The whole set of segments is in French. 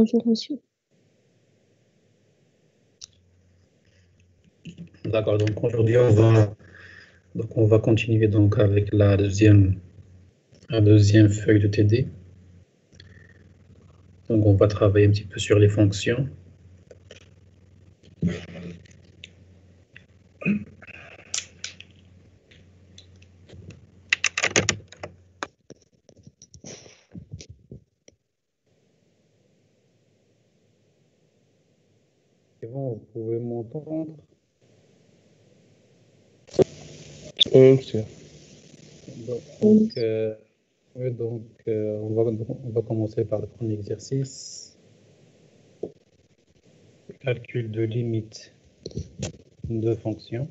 information. D'accord, donc aujourd'hui on va continuer donc avec la deuxième feuille de TD. Donc on va travailler un petit peu sur les fonctions. C'est bon, vous pouvez m'entendre? Ok. Donc, on va commencer par le premier exercice. Calcul de limite de fonction.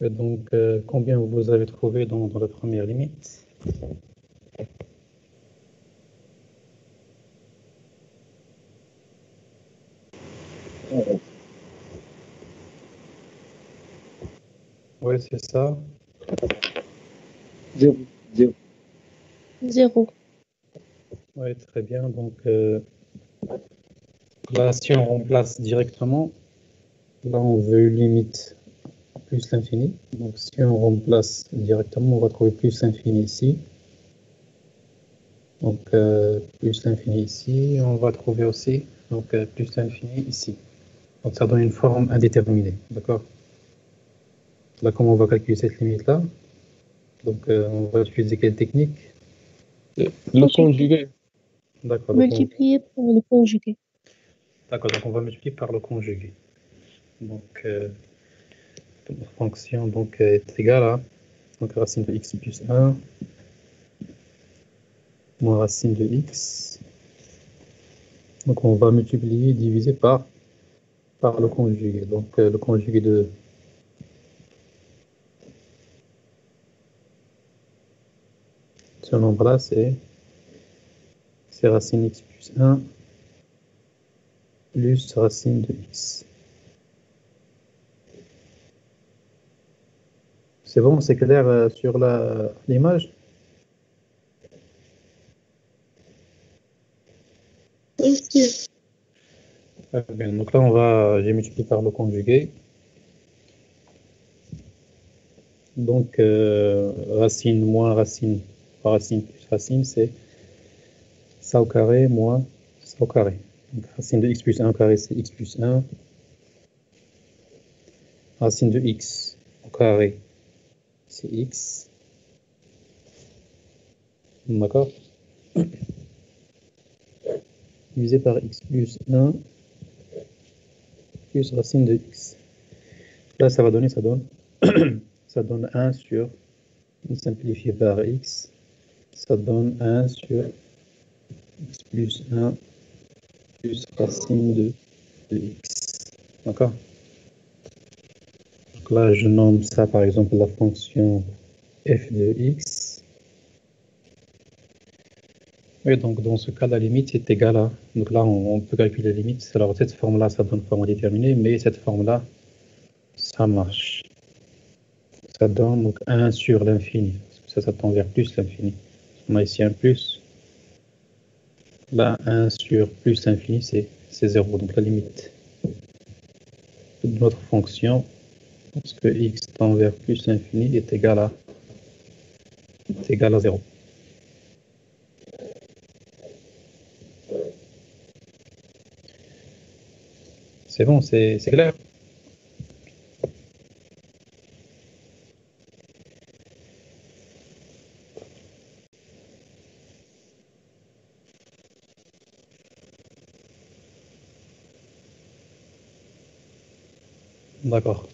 Et donc, combien vous avez trouvé dans la première limite? Oui, c'est ça. 0. Oui, très bien. Donc, là, si on remplace directement, là, on veut une limite plus l'infini. Donc, si on remplace directement, on va trouver plus l'infini ici. Donc, plus l'infini ici. On va trouver aussi donc, plus l'infini ici. Donc, ça donne une forme indéterminée. D'accord? Là, comment on va calculer cette limite-là? Donc, on va utiliser quelle technique? Le conjugué. D'accord. Multiplié par le conjugué. D'accord, donc on va multiplier par le conjugué. Donc, notre fonction donc, est égale à donc, racine de x plus 1 moins racine de x. Donc, on va multiplier et diviser par le conjugué. Donc, le conjugué de ce nombre-là, c'est racine x plus 1 plus racine de x. C'est bon, c'est clair sur l'image? Oui. Bien, donc là, j'ai multiplié par le conjugué. Donc, racine moins racine par racine plus racine, c'est ça au carré moins ça au carré. Donc, racine de x plus 1 au carré, c'est x plus 1. Racine de x au carré, c'est x. D'accord? Divisé par x plus 1 plus racine de x. Là, ça donne ça donne 1 sur, simplifié par x, ça donne 1 sur x plus 1 plus racine de x. D'accord? Donc là, je nomme ça par exemple la fonction f de x. Oui, donc dans ce cas, la limite est égale à... Donc là, on peut calculer la limite. Alors cette forme-là, ça donne forme indéterminée, mais cette forme-là, ça marche. Ça donne donc 1 sur l'infini. Ça tend vers plus l'infini. On a ici un plus. Là, 1 sur plus l'infini, c'est 0. Donc la limite de notre fonction, parce que x tend vers plus l'infini, est égal à 0. C'est bon, c'est clair? D'accord.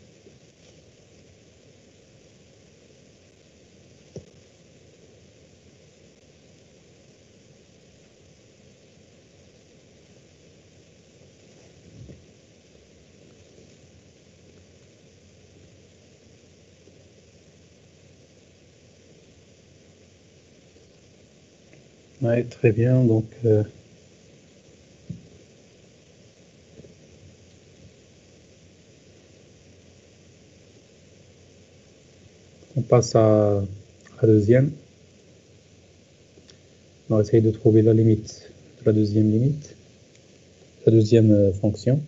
Ouais, très bien. Donc, On passe à la deuxième. On va essayer de trouver la limite de la deuxième limite, la deuxième fonction.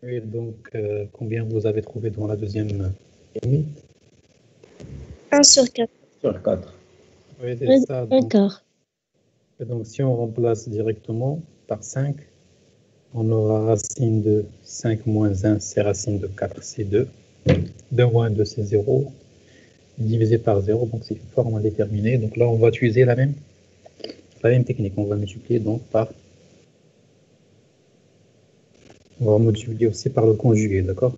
Oui, donc combien vous avez trouvé dans la deuxième limite? 1 sur 4. Sur 4. Oui, c'est ça. Un quart. Donc, si on remplace directement par 5, on aura racine de 5 moins 1, c'est racine de 4, c'est 2. 2 moins 2, c'est 0. Divisé par 0, donc c'est une forme indéterminée. Donc là, on va utiliser la même technique. On va multiplier donc par... On va multiplier aussi par le conjugué, d'accord?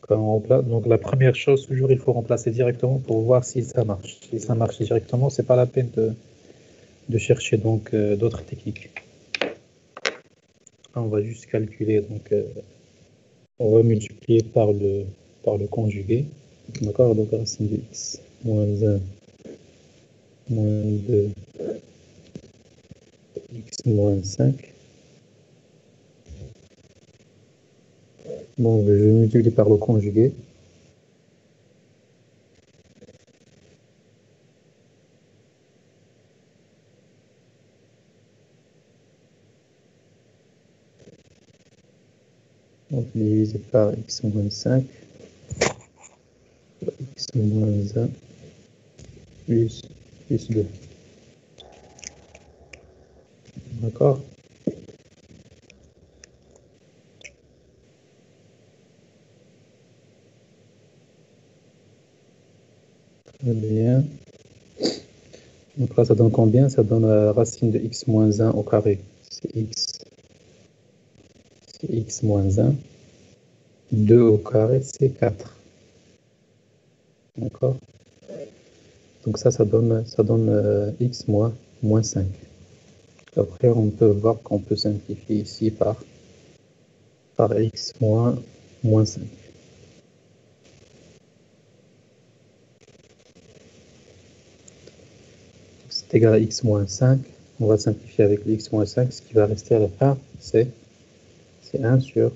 Quand on remplace, donc la première chose, toujours, il faut remplacer directement pour voir si ça marche. Si ça marche directement, c'est pas la peine de chercher donc d'autres techniques. On va juste calculer, donc on va multiplier par le conjugué. D'accord? Donc racine de x moins 1 moins 2 x moins 5. Bon, je vais multiplier par le conjugué. Donc divisé par x moins 5, x moins 1, plus 2. D'accord? Très bien. Donc là, ça donne combien? Ça donne la racine de x moins 1 au carré. C'est x moins 1. 2 au carré, c'est 4. D'accord? Donc ça donne x moins 5. Après, on peut voir qu'on peut simplifier ici par x moins 5. C'est égal à x moins 5. On va simplifier avec le x moins 5. Ce qui va rester à la fin, c'est 1 sur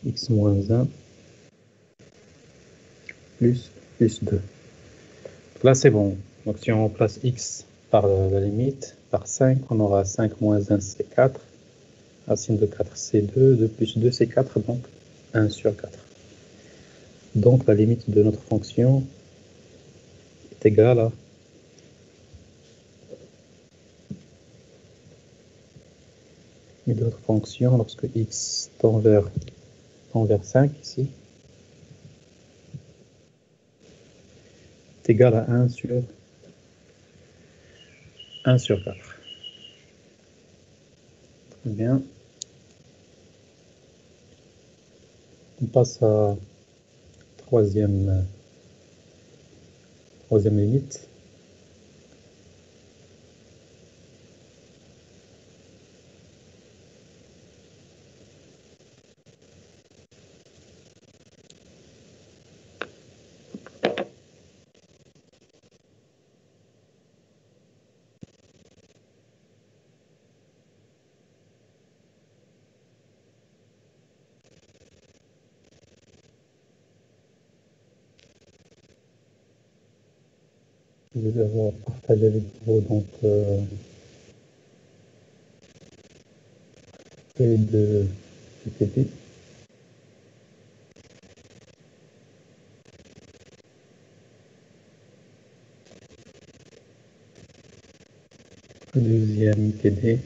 x moins 1 plus 2. Donc là, c'est bon. Donc si on remplace x par la limite, par 5, on aura 5 moins 1, c'est 4. Racine de 4, c'est 2. 2 plus 2, c'est 4. Donc 1 sur 4. Donc la limite de notre fonction est égale à de notre fonction lorsque x tend vers 5 ici est égal à 1 sur 4. Très bien. On passe à troisième limite. Je vais devoir partager avec vous donc feuille de PPT. Deuxième TD.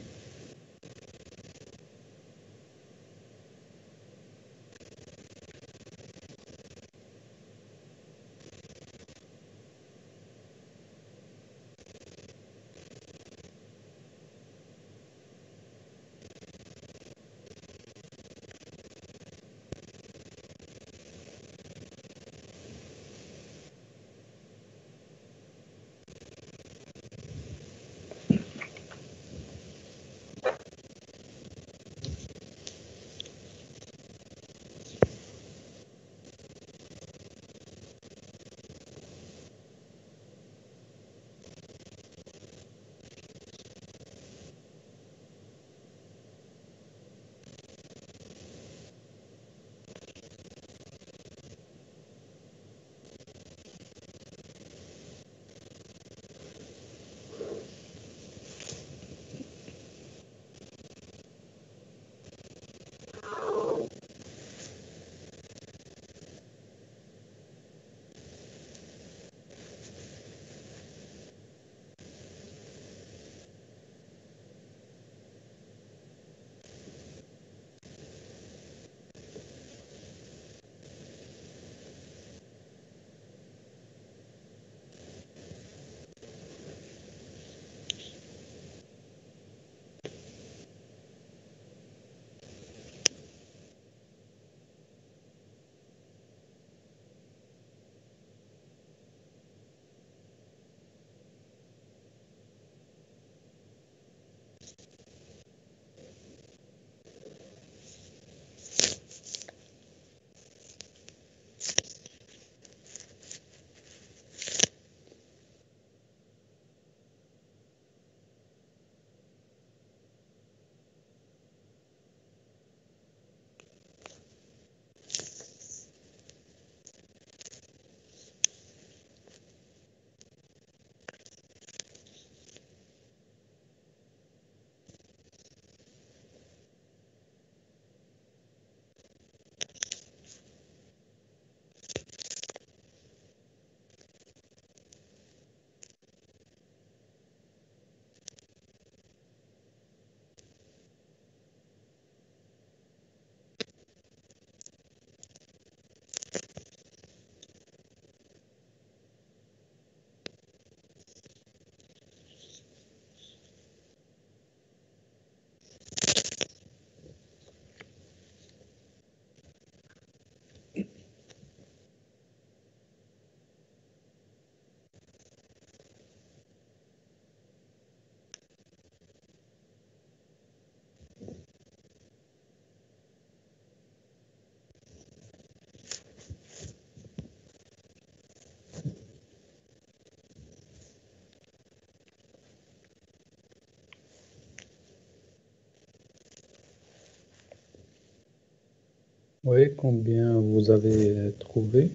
Oui, combien vous avez trouvé?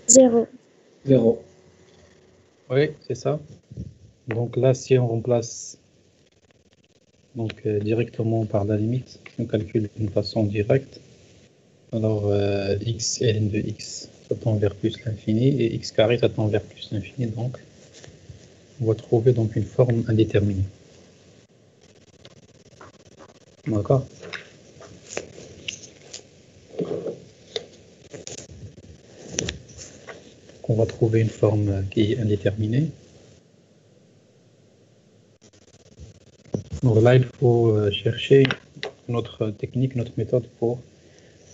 0. 0. Oui, c'est ça. Donc là, si on remplace directement par la limite, on calcule d'une façon directe. Alors, x ln de x, ça tend vers plus l'infini, et x carré, ça tend vers plus l'infini. Donc, on va trouver donc une forme indéterminée. D'accord? On va trouver une forme qui est indéterminée. Donc là, il faut chercher notre technique, notre méthode pour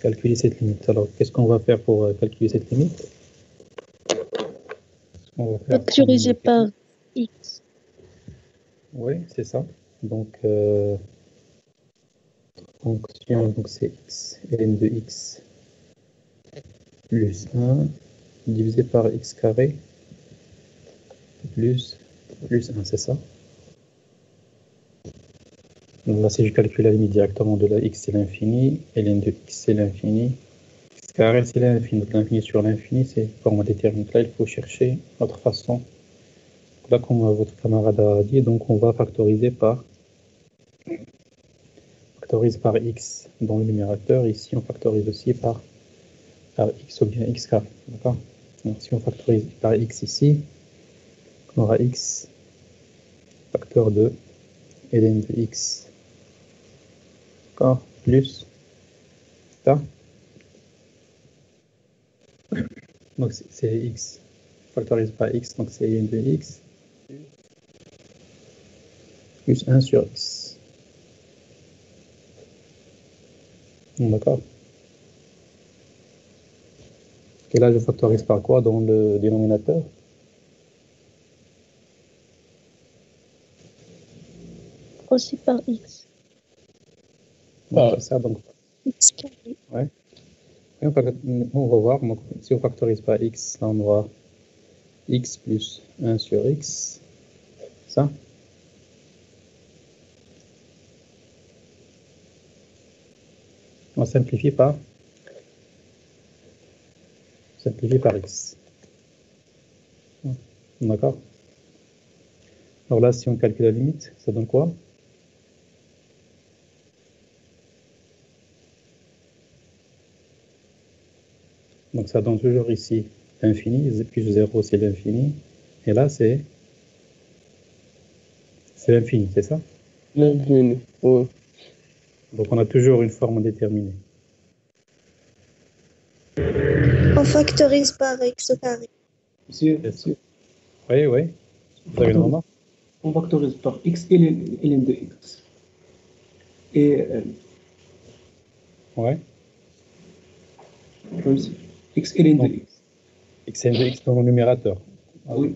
calculer cette limite. Alors, qu'est-ce qu'on va faire pour calculer cette limite? On va faire Factorisé par x. Oui, c'est ça. Donc, donc c'est x ln de x plus 1 divisé par x carré plus 1, c'est ça. Donc là, si je calcule la limite directement de la x, c'est l'infini, ln de x, c'est l'infini, x carré, c'est l'infini. Donc l'infini sur l'infini, c'est forme déterminée. Là, il faut chercher notre façon. Là, comme votre camarade a dit, donc on va factoriser par x dans le numérateur. Ici, on factorise aussi par x ou bien x carré. D'accord? Donc si on factorise par x ici, on aura x facteur de ln de x, d'accord, plus ça. Donc c'est x factorisé par x, donc c'est ln de x plus 1 sur x. D'accord. Et là, je factorise par quoi dans le dénominateur? Aussi par x. Donc, c'est ça, donc. X carré. Ouais. Et on va voir, donc, si on factorise par x, là, on aura x plus 1 sur x. Ça. On simplifie par x. D'accord. Alors là, si on calcule la limite, ça donne quoi? Donc ça donne toujours ici l'infini, plus 0 c'est l'infini. Et là, c'est l'infini, c'est ça? L'infini, oui. Donc on a toujours une forme déterminée. On factorise par x au carré. Monsieur, Oui, oui. Vous avez une remarque? on factorise par x ln de x. Et Ouais. x ln de Donc, x. x de x dans le numérateur. Alors, Oui.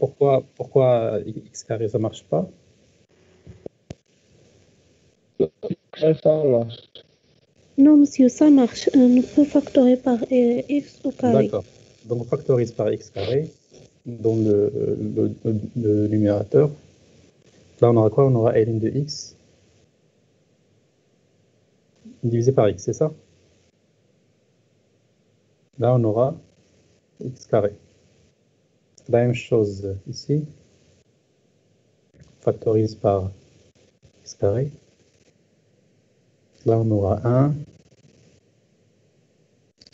pourquoi x carré ça marche pas? Ça marche. Non, monsieur, ça marche. On peut factoriser par x au carré. D'accord. Donc on factorise par x carré dans le numérateur. Là on aura quoi? On aura ln de x divisé par x, c'est ça? Là on aura x carré. La même chose ici. On factorise par x carré. Là on aura 1.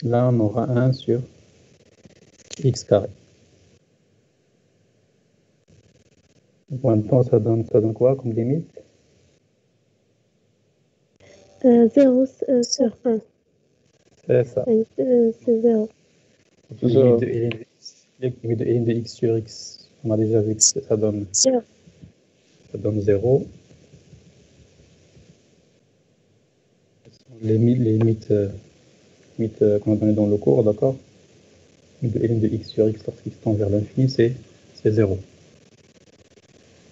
Là on aura 1 sur x carré. Donc, en même temps, ça donne quoi comme limite? 0 sur 1. C'est ça. C'est 0. Limite de ln de x sur x. On a déjà vu que ça donne 0. 0. Les limites qu'on a données dans le cours, d'accord? De ln de x sur x lorsqu'il tend vers l'infini, c'est 0.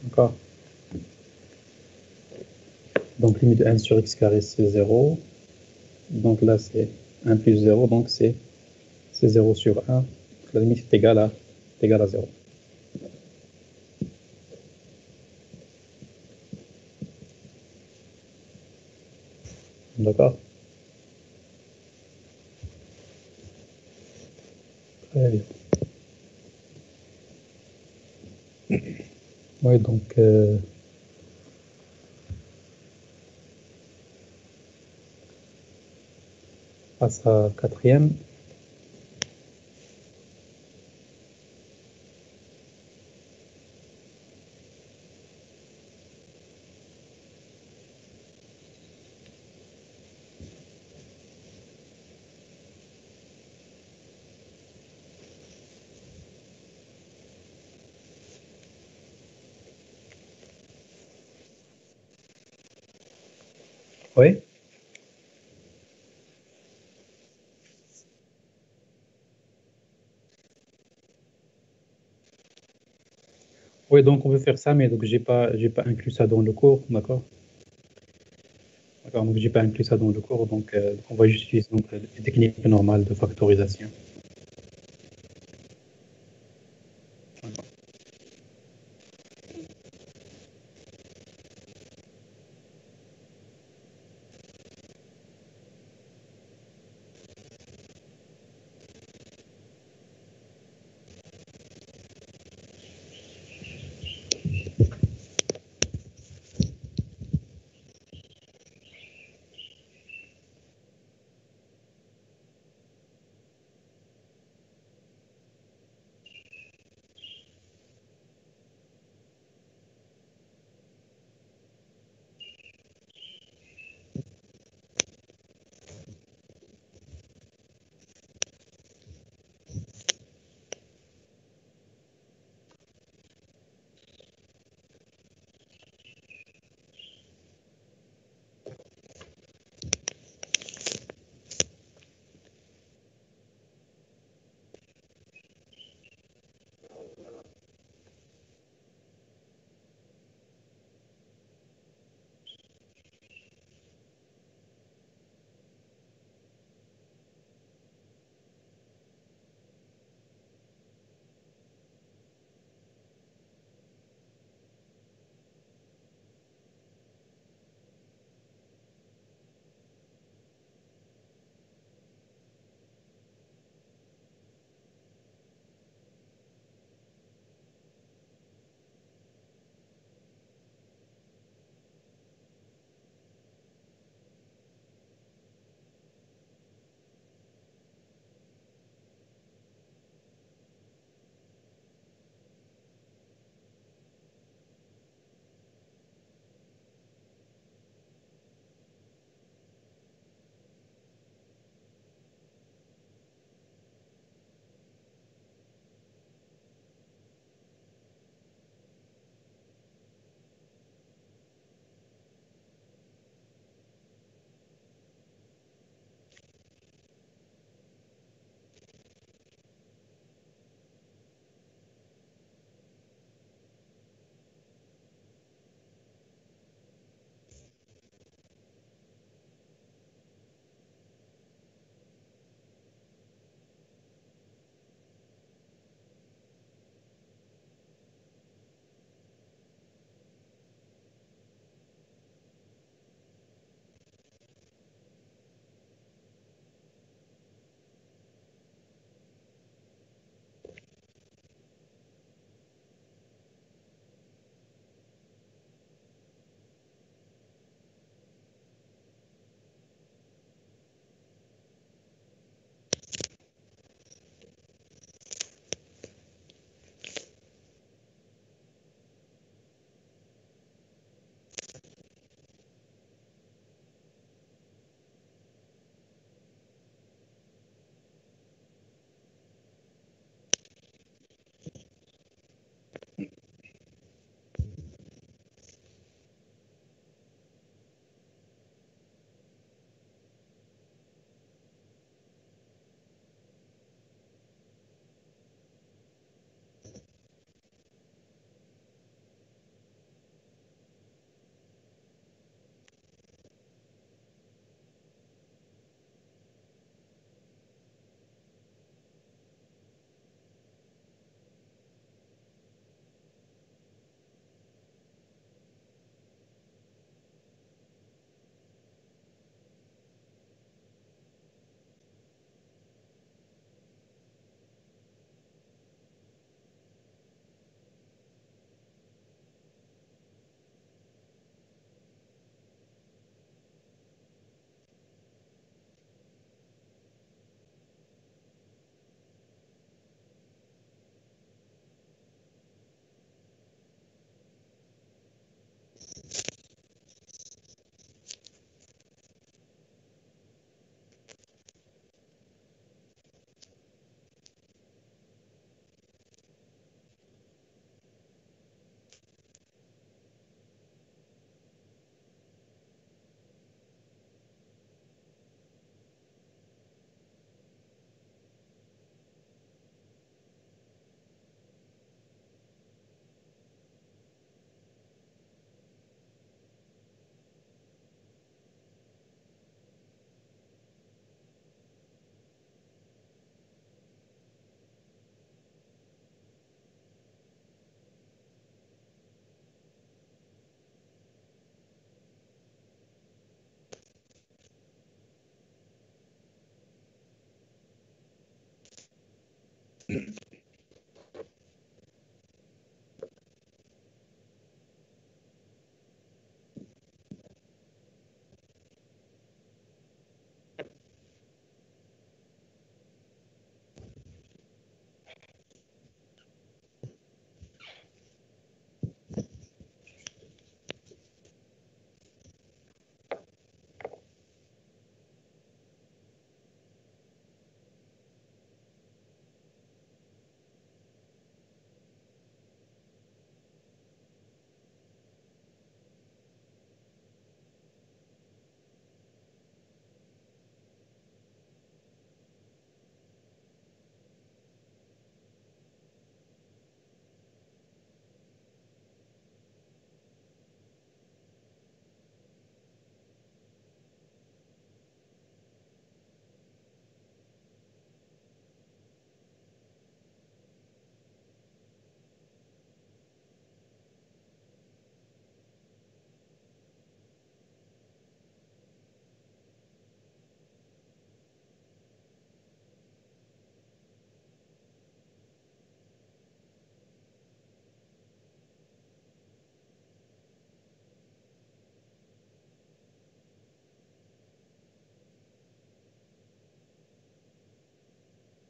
D'accord? Donc limite de 1 sur x carré, c'est 0. Donc là, c'est 1 plus 0, donc c'est 0 sur 1. La limite est égale à 0. D'accord? Très bien. Oui, donc passe à quatrième. Oui. Oui, donc on peut faire ça, mais donc j'ai pas inclus ça dans le cours, d'accord? D'accord, donc j'ai pas inclus ça dans le cours, donc on va juste utiliser donc, les techniques normales de factorisation.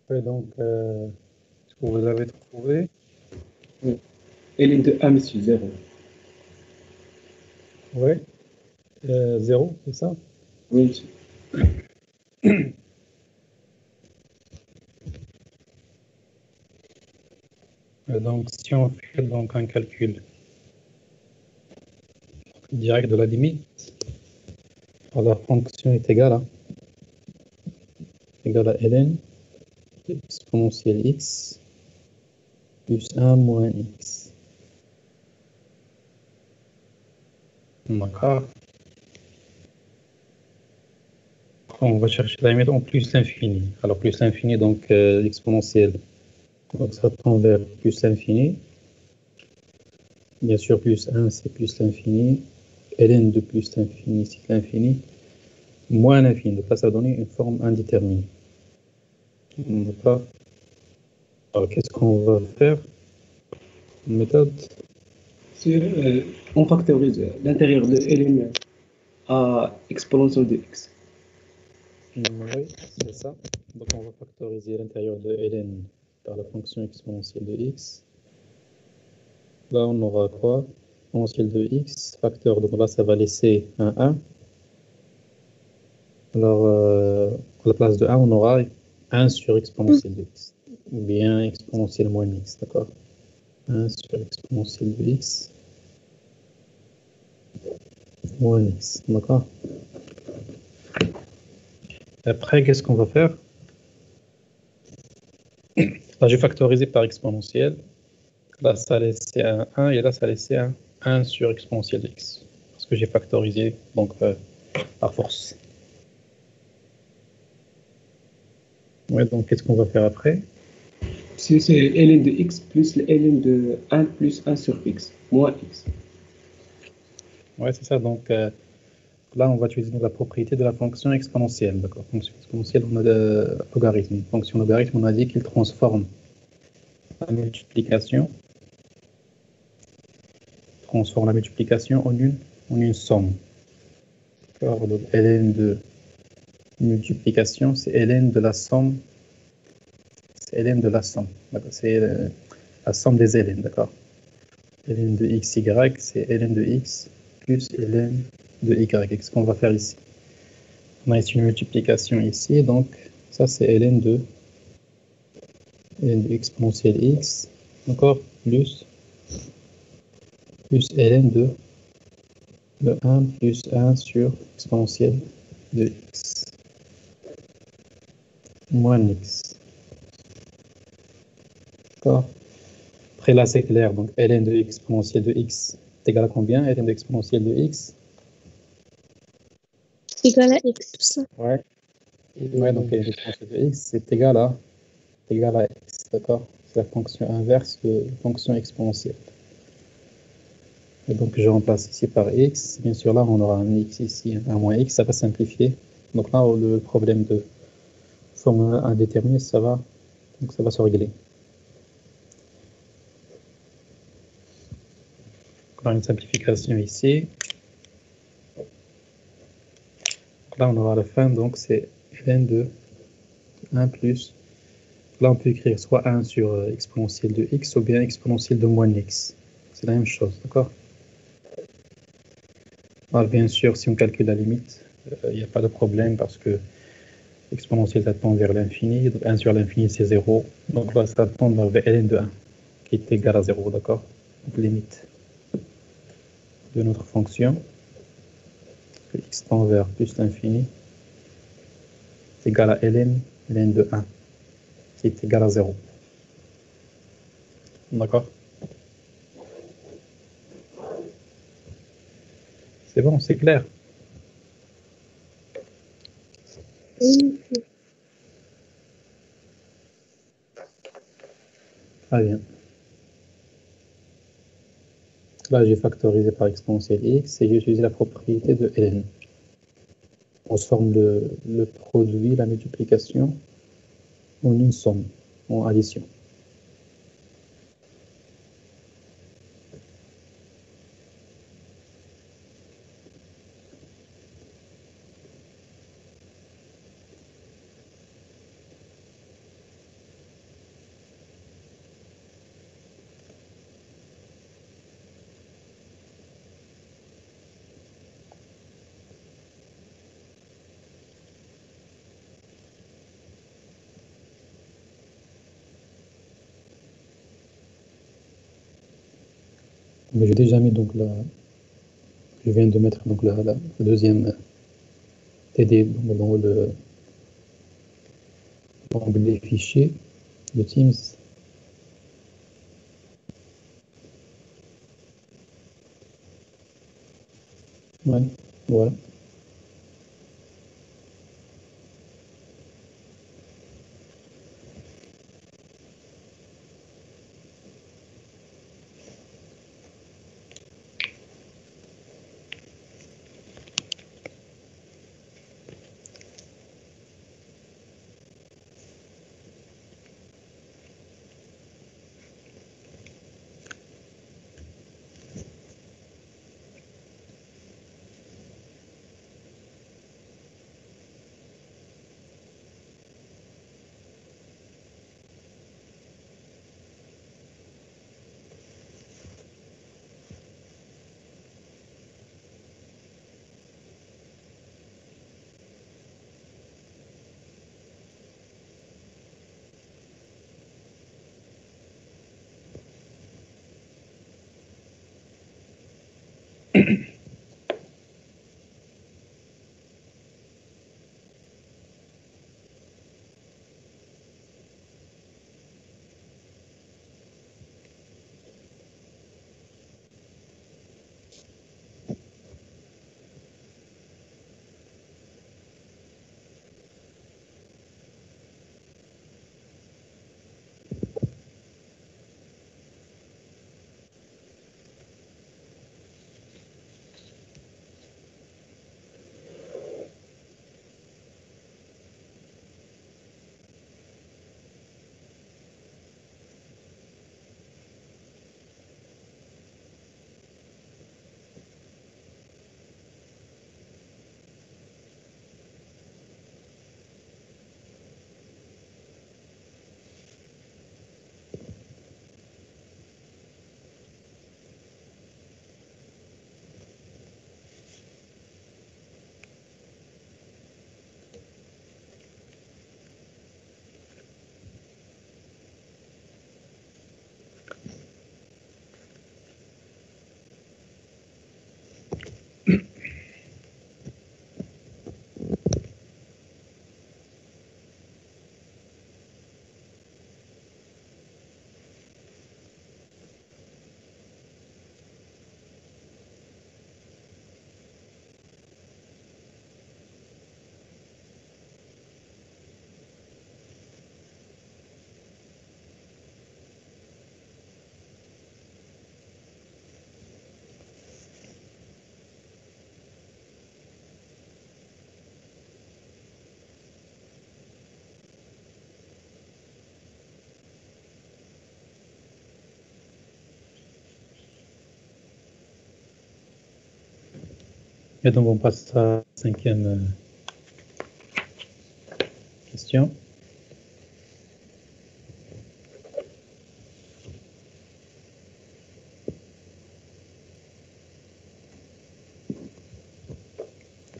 Ouais, donc, est-ce que vous avez trouvé? ln de 1, monsieur, 0. Ouais. 0, c'est ça? Oui, monsieur. Donc, si on fait donc un calcul direct de la limite, alors la fonction est égale à ln exponentielle x plus 1 moins x. D'accord. On va chercher la limite en plus l'infini. Alors, plus l'infini, donc l'exponentielle. Donc, ça tend vers plus l'infini. Bien sûr, plus 1, c'est plus l'infini. ln de plus l'infini, c'est l'infini. Moins l'infini. Donc là, ça va donner une forme indéterminée. D'accord. Alors, qu'est-ce qu'on va faire? Une méthode? On factorise l'intérieur de ln à exponentielle de x. Oui, c'est ça. Donc, on va factoriser l'intérieur de ln par la fonction exponentielle de x. Là, on aura quoi? Exponentielle de x, facteur. Donc là, ça va laisser un 1. Alors, à la place de 1, on aura 1 sur exponentielle de x. Ou bien exponentielle moins x, d'accord? 1 sur exponentielle de x moins x, d'accord? Après, qu'est-ce qu'on va faire? Là, j'ai factorisé par exponentielle. Là, ça laissait un 1 et là, ça laissait un 1 sur exponentielle de x. Parce que j'ai factorisé, donc, par force. Ouais, donc, qu'est-ce qu'on va faire après? C'est ln de x plus ln de 1 plus 1 sur x, moins x. Ouais, c'est ça. Donc, là, on va utiliser la propriété de la fonction exponentielle. D'accord. Fonction exponentielle, on a le logarithme. Fonction logarithme, on a dit qu'il transforme la multiplication en une somme. D'accord. Donc, ln de multiplication, c'est ln de la somme. C'est ln de la somme. C'est la somme des ln. D'accord. ln de xy, c'est ln de x plus ln de y. Qu'est-ce qu'on va faire ici? On a ici une multiplication ici, donc ça c'est ln de exponentielle x, encore plus ln de 1 plus 1 sur exponentielle de x moins x. D'accord. Après là c'est clair, donc ln de exponentielle de x est égal à combien? Ln de exponentielle de x Égal à x. Ouais. Ouais, donc ln de exponentielle de x c'est égal à x, d'accord? C'est la fonction inverse de la fonction exponentielle. Et donc je remplace ici par x. Bien sûr, là on aura un x ici, un moins x, ça va simplifier. Donc là, le problème de forme indéterminée, ça va se régler. faire une simplification ici. Donc là, on aura la fin, donc c'est ln de 1 plus. Là, on peut écrire soit 1 sur exponentielle de x ou bien exponentielle de moins x. C'est la même chose, d'accord? Alors, bien sûr, si on calcule la limite, il n'y a pas de problème parce que l'exponentielle ça tend vers l'infini. Donc 1 sur l'infini, c'est 0. Donc là, ça tend vers ln de 1, qui est égal à 0, d'accord? Donc limite de notre fonction, x tend vers plus l'infini, c'est égal à ln de 1, qui est égal à 0. D'accord? C'est bon, c'est clair. Très bien. Là, j'ai factorisé par exponentielle x et j'ai utilisé la propriété de ln. On transforme le produit, la multiplication, en une somme, en addition. Mais j'ai déjà mis donc je viens de mettre donc la deuxième TD dans l'onglet fichiers de Teams. Ouais, voilà. Et donc, on passe à la cinquième question.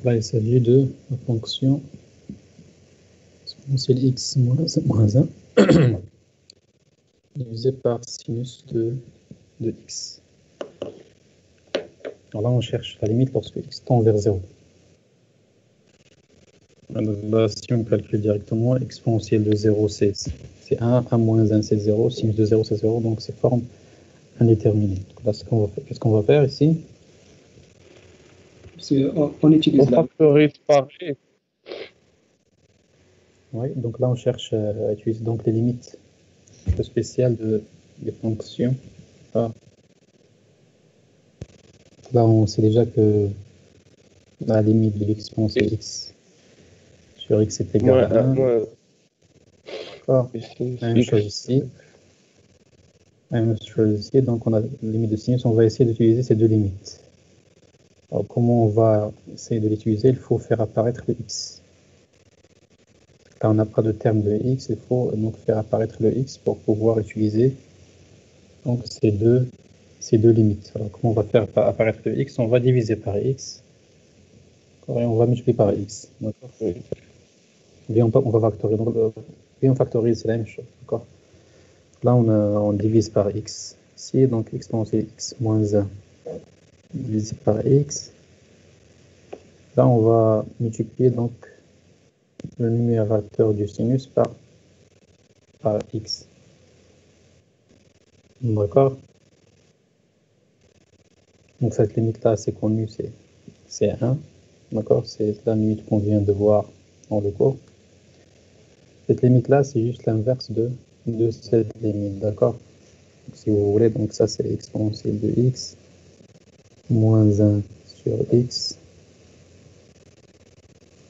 Là, il s'agit de la fonction exponentielle x moins 1 divisé par sinus de x. Alors là, on cherche la limite lorsque x tend vers 0. Alors là, si on calcule directement, exponentielle de 0, c'est 1, 1 moins 1, c'est 0, sinus de 0, c'est 0, donc c'est forme indéterminée. Donc là, qu'est-ce qu'on va faire ici? On utilise On factorise par x. Oui, donc là, on cherche à utiliser donc les limites spéciales des fonctions. Ah. Là, on sait déjà que la limite de l'exponentielle x sur x est égale à 1. D'accord. La même chose ici. La même chose ici. Donc, on a la limite de sinus. On va essayer d'utiliser ces deux limites. Alors, comment on va essayer de l'utiliser? Il faut faire apparaître le x. Là, on n'a pas de terme de x. Il faut donc faire apparaître le x pour pouvoir utiliser donc, ces deux limites. Alors, comment on va faire apparaître le x? On va diviser par x. Et on va multiplier par x. D'accord. Bien, on va factoriser. Donc, bien, on factorise, c'est la même chose. D'accord. Là, on divise par x. Ici, donc exponentielle x moins 1 divisé par x. Là, on va multiplier donc le numérateur du sinus par x. D'accord. Donc, cette limite-là, c'est connue, c'est 1. D'accord. C'est la limite qu'on vient de voir dans le cours. Cette limite-là, c'est juste l'inverse de cette limite. D'accord. Si vous voulez, donc ça, c'est exponentielle de x moins 1 sur x.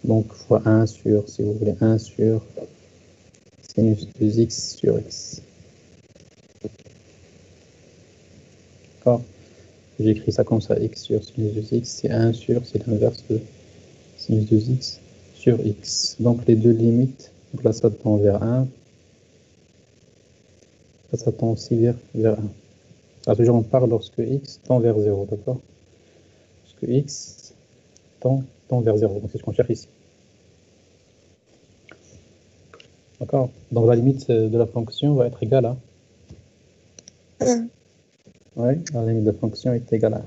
Donc, fois 1 sur, si vous voulez, 1 sur sinus de x sur x. D'accord. J'écris ça comme ça, x sur sinus de x, c'est 1 sur, c'est l'inverse de sinus de x sur x. Donc, les deux limites, donc là, ça tend vers 1. Là, ça tend aussi vers 1. Alors, toujours, on parle lorsque x tend vers 0, d'accord. Lorsque x tend vers 0, donc c'est ce qu'on cherche ici. D'accord. Donc, la limite de la fonction va être égale à 1. Oui, la limite de la fonction est égale à 1.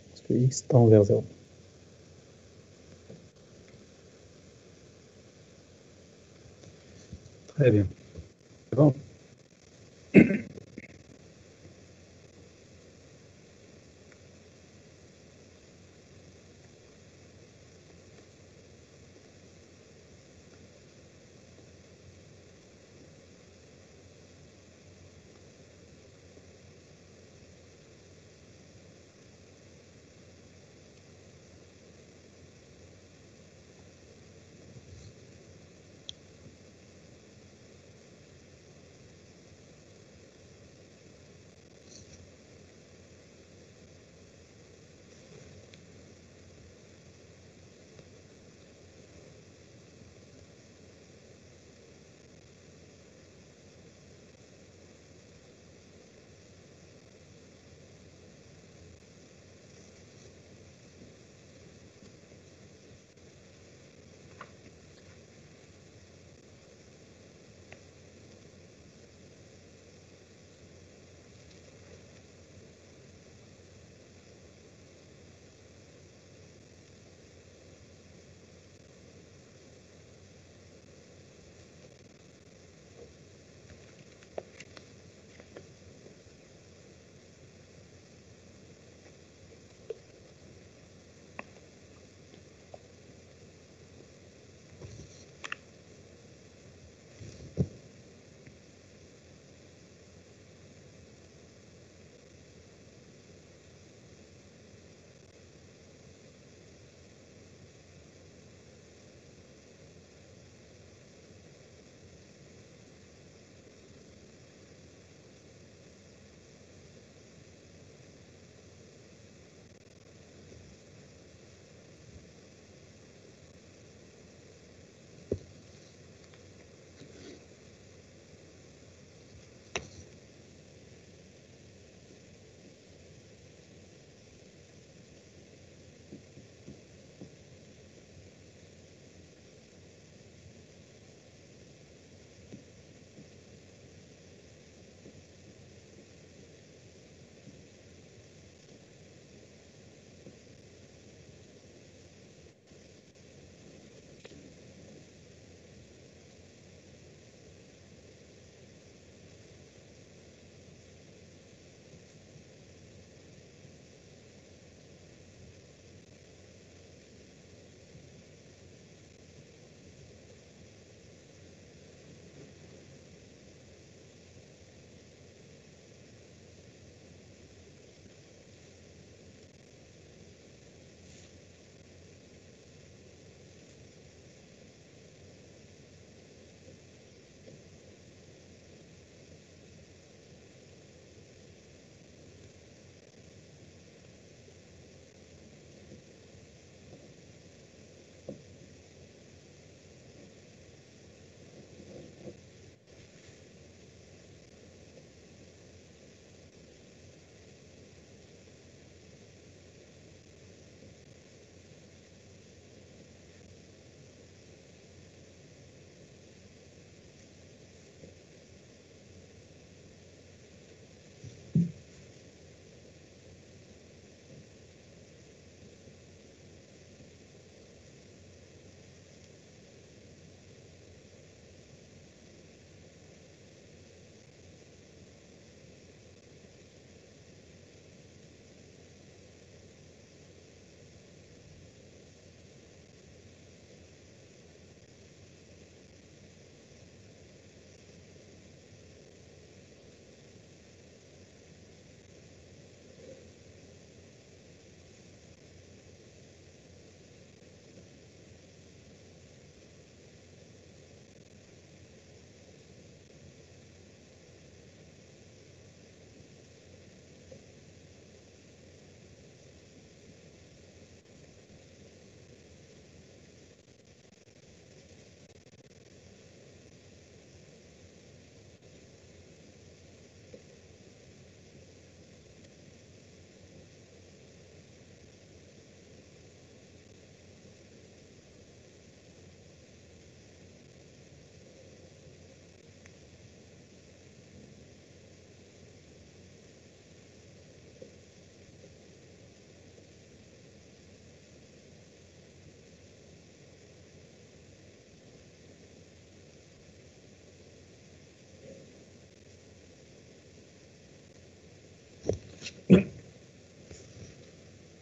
Parce que x tend vers 0. Très bien. C'est bon.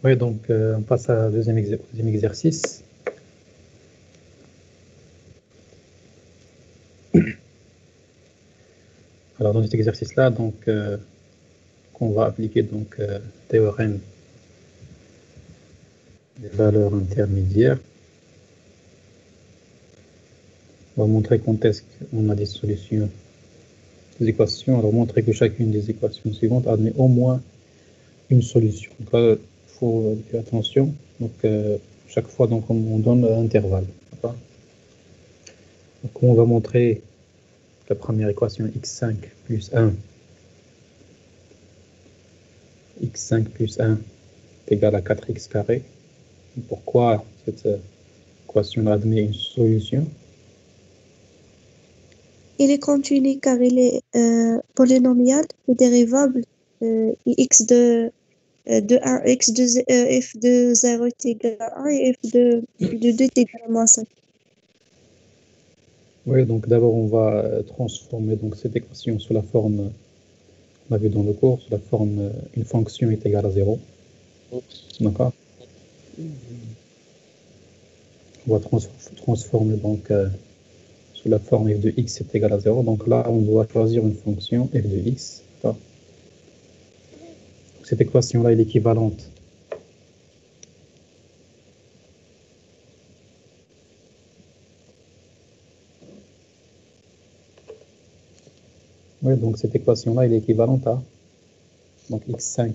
Oui, donc on passe au deuxième exercice. Alors dans cet exercice-là, donc qu'on va appliquer donc théorème des valeurs intermédiaires. On va montrer quand est-ce qu'on a des solutions des équations. Alors montrer que chacune des équations suivantes admet au moins une solution. Donc là, il faut faire attention. Donc chaque fois donc on donne un intervalle. Donc on va montrer la première équation x5 plus 1. x5 plus 1 est égal à 4x carré. Pourquoi cette équation admet une solution? Il est continu car il est polynomial et dérivable. X de 1, x de f de 0 est égal à 1 et f de 2 est égal à moins 5. Oui, donc d'abord on va transformer donc cette équation sous la forme, on a vu dans le cours, sous la forme une fonction est égale à 0. D'accord. On va transformer donc sous la forme f de x est égal à 0. Donc là, on doit choisir une fonction f de x. Cette équation-là est l'équivalente donc cette équation-là est équivalente à donc x5.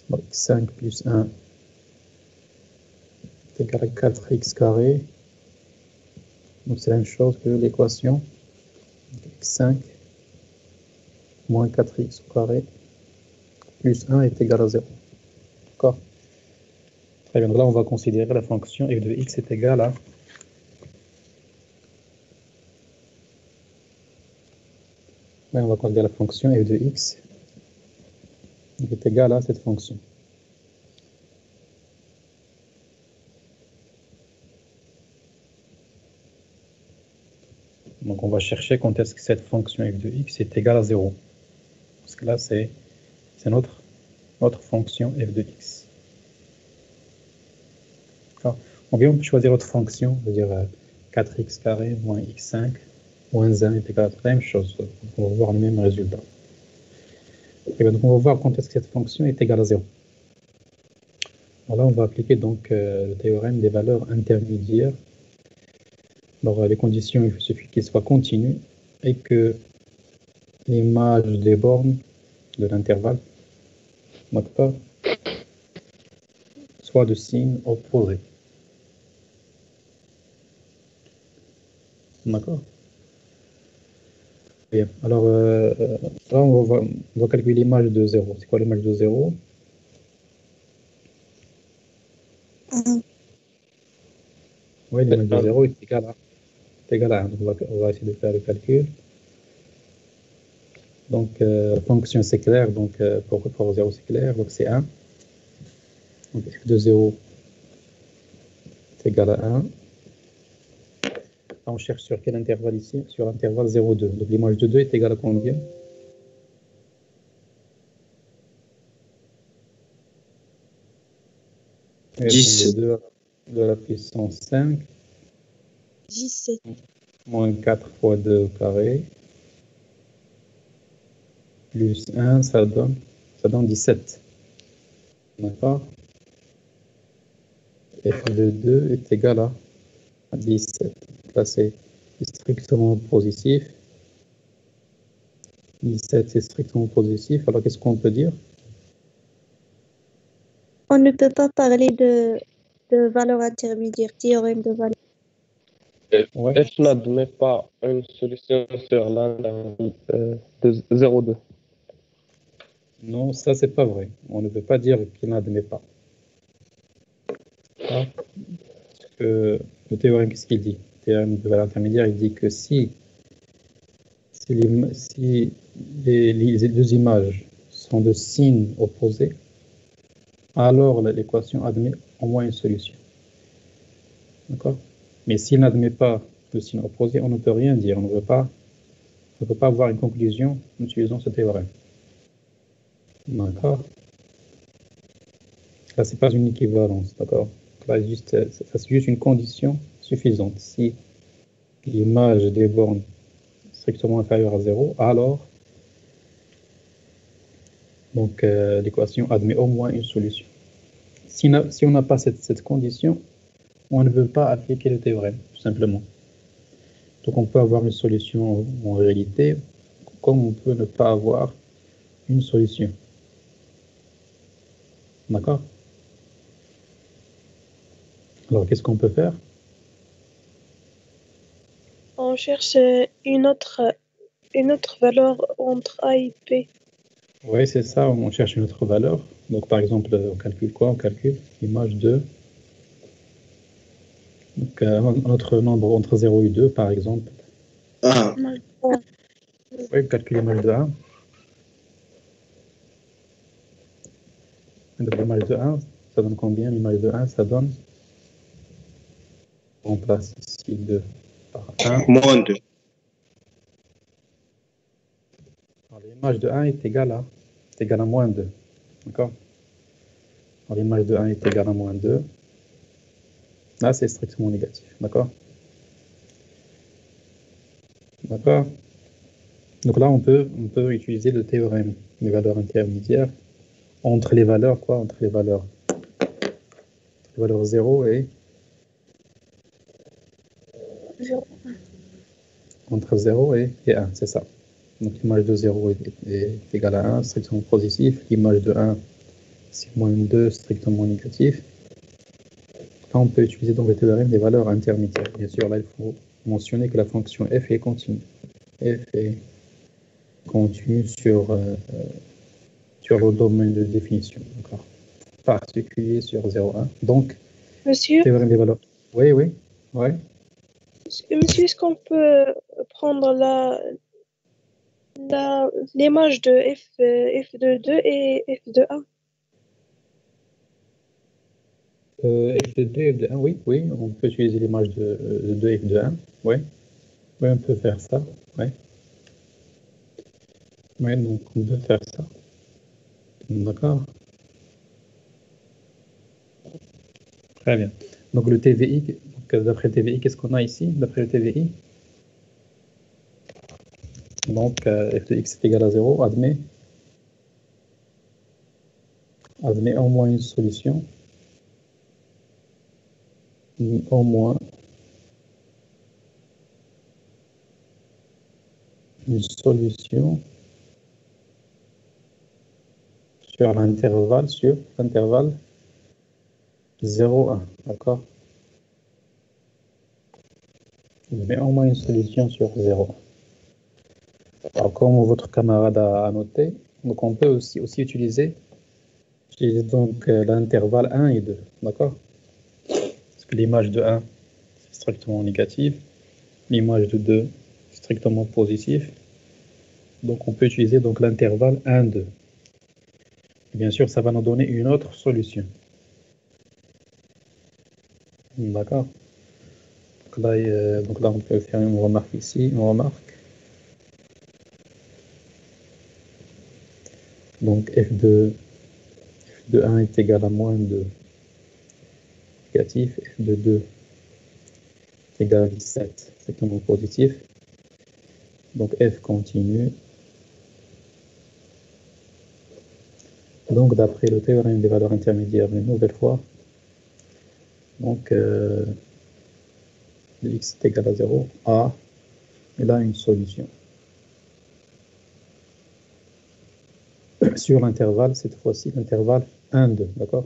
Donc x5 plus 1 est égal à 4x carré. Donc c'est la même chose que l'équation x5 moins 4x au carré plus 1 est égal à 0. D'accord. Très bien, donc là on va considérer la fonction f de x est égale à on va considérer la fonction f de x est égale à cette fonction. Donc on va chercher quand est-ce que cette fonction f de x est égale à 0. Parce que là c'est notre fonction f de x. On peut choisir autre fonction, c'est-à-dire 4x carré moins x5 moins 1 est égal à la même chose. On va voir le même résultat. Et bien, donc on va voir quand est-ce que cette fonction est égale à 0. Alors là, on va appliquer donc le théorème des valeurs intermédiaires. Alors les conditions, il suffit qu'elles soient continues et que l'image des bornes de l'intervalle soit de signe opposé. D'accord. Bien. Alors là, on va calculer l'image de 0. C'est quoi l'image de 0? Oui, l'image de 0 est égale à 1. Donc on va essayer de faire le calcul. Donc, fonction c'est clair, donc pour 0 c'est clair, donc c'est 1. Donc f de 0 est égal à 1. On cherche sur quel intervalle ici? Sur l'intervalle 0,2. Donc l'image de 2 est égale à combien? Et 10. 2 de la puissance 5. 17. Moins 4 fois 2 au carré. Plus 1, ça donne 17. D'accord? F de 2 est égal à 17. Là, c'est strictement positif. 17, c'est strictement positif. Alors, qu'est-ce qu'on peut dire? On ne peut pas parler de valeur intermédiaire, théorème de valeur. Ouais. F n'admet pas une solution sur l'intervalle de 0,2. Non, ça, c'est pas vrai. On ne peut pas dire qu'il n'admet pas. Parce que le théorème, qu'est-ce qu'il dit? Le théorème de valeur intermédiaire, il dit que si les deux images sont de signes opposés, alors l'équation admet au moins une solution. D'accord? Mais s'il n'admet pas le signe opposé, on ne peut rien dire. On ne peut pas avoir une conclusion en utilisant ce théorème. D'accord. Là, c'est pas une équivalence, d'accord. Là, c'est juste une condition suffisante. Si l'image des bornes strictement inférieure à 0, alors donc l'équation admet au moins une solution. Si on n'a pas cette condition, on ne veut pas appliquer le théorème, tout simplement. Donc on peut avoir une solution en réalité, comme on peut ne pas avoir une solution. D'accord? Alors qu'est-ce qu'on peut faire? On cherche une autre valeur entre A et B. Oui, c'est ça, on cherche une autre valeur. Donc par exemple, on calcule quoi? On calcule l'image de donc, un autre nombre entre 0 et 2, par exemple. Oui, calculer l'image de 1. Donc l'image de 1, ça donne combien? L'image de 1, ça donne... On remplace ici 2 par 1. Moins 2. L'image de 1 est égale à moins 2. D'accord? L'image de 1 est égale à moins 2. Là, c'est strictement négatif. D'accord? D'accord? Donc là, on peut utiliser le théorème des valeurs intermédiaires entre les valeurs, quoi? Entre les valeurs 0 et... Entre 0 et 1, c'est ça. Donc l'image de 0 est égale à 1, strictement positif. L'image de 1, c'est moins 2, strictement négatif. Là, on peut utiliser donc le théorème des valeurs intermédiaires. Bien sûr, là, il faut mentionner que la fonction f est continue. F est continue sur le domaine de définition. D'accord. Particulier sur 0,1. Donc, Monsieur, théorème des valeurs. Oui. monsieur, est-ce qu'on peut prendre l'image de f de 2 et f de 1? F de 2, f de 1, oui, on peut utiliser l'image de 2, f de 1, oui, on peut faire ça, oui, donc on peut faire ça, d'accord, très bien. Donc le TVI, d'après le TVI, qu'est-ce qu'on a ici, d'après le TVI? Donc f de x est égal à 0, admet au moins une solution, au moins une solution sur l'intervalle 0,1, d'accord? Mais au moins une solution sur 0,1. Alors, comme votre camarade a noté, donc on peut aussi utiliser donc l'intervalle 1 et 2, d'accord? Parce que l'image de 1 est strictement négative, l'image de 2 est strictement positive. Donc on peut utiliser donc l'intervalle 1, 2. Bien sûr, ça va nous donner une autre solution. D'accord? Donc là, on peut faire une remarque ici, Donc f de 1 est égal à moins 2 négatif, f de 2 est égal à 17, strictement positif. Donc f continue. Donc d'après le théorème des valeurs intermédiaires, une nouvelle fois, donc x est égal à 0, a, et là une solution. Sur l'intervalle, cette fois-ci, l'intervalle 1, 2, d'accord?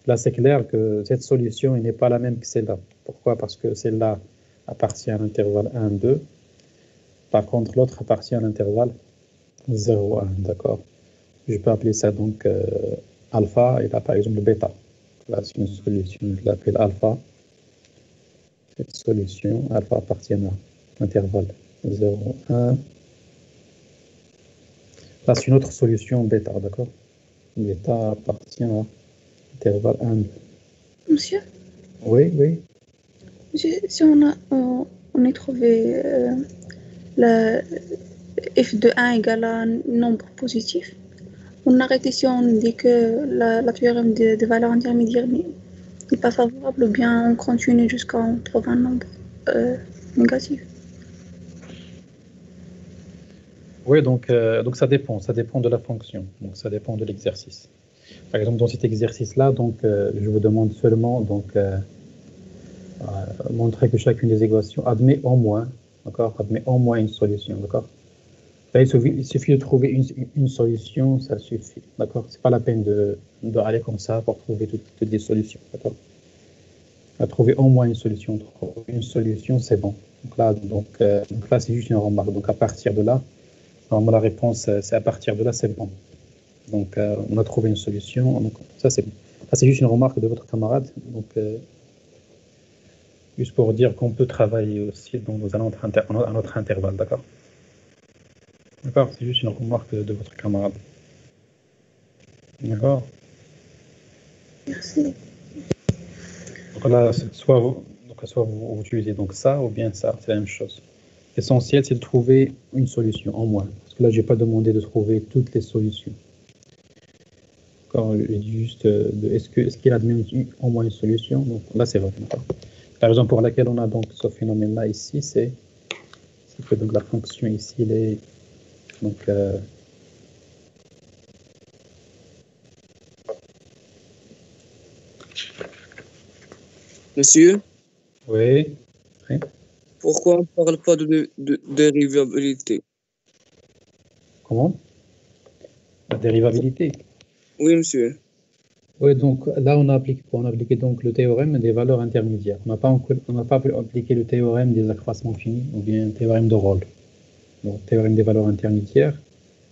Là, c'est clair que cette solution n'est pas la même que celle-là. Pourquoi? Parce que celle-là appartient à l'intervalle 1, 2. Par contre, l'autre appartient à l'intervalle 0, 1, d'accord? Je peux appeler ça donc alpha, et là, par exemple, bêta. Là, c'est une solution, je l'appelle alpha. Cette solution, alpha appartient à l'intervalle 0, 1. Là, c'est une autre solution bêta, d'accord? Bêta appartient à l'intervalle 1, 2. Monsieur, Oui. si on a trouvé la f de 1 égale à un nombre positif. On arrête ici, on dit que la théorème des valeurs intermédiaires n'est pas favorable, ou bien on continue jusqu'à on trouve un nombre négatif. Oui, donc ça dépend de la fonction, donc ça dépend de l'exercice. Par exemple, dans cet exercice-là, donc je vous demande seulement montrer que chacune des équations admet au moins, d'accord, admet au moins une solution, d'accord. Là, il suffit de trouver une solution, ça suffit, d'accord. C'est pas la peine d'aller comme ça pour trouver toutes les solutions, d'accord. À trouver au moins une solution, c'est bon. Donc là, c'est juste une remarque. Donc à partir de là, normalement la réponse, c'est à partir de là, c'est bon. Donc on a trouvé une solution. Donc ça c'est bon. Ça c'est juste une remarque de votre camarade. Donc juste pour dire qu'on peut travailler aussi dans un autre intervalle, d'accord. D'accord, c'est juste une remarque de votre camarade. D'accord. Merci. Donc là, soit vous utilisez donc ça ou bien ça, c'est la même chose. L'essentiel, c'est de trouver une solution en moins. Parce que là, je n'ai pas demandé de trouver toutes les solutions. D'accord, je dis juste est-ce qu'il admet au moins une solution. Donc là, c'est vrai. La raison pour laquelle on a donc ce phénomène-là ici, c'est que donc, la fonction ici, elle est donc Monsieur, oui. pourquoi on ne parle pas de dérivabilité? Comment? La dérivabilité. Oui, monsieur. Oui, donc là, on a appliqué donc le théorème des valeurs intermédiaires. On n'a pas appliqué le théorème des accroissements finis ou bien le théorème de Rolle. Donc, théorème des valeurs intermédiaires.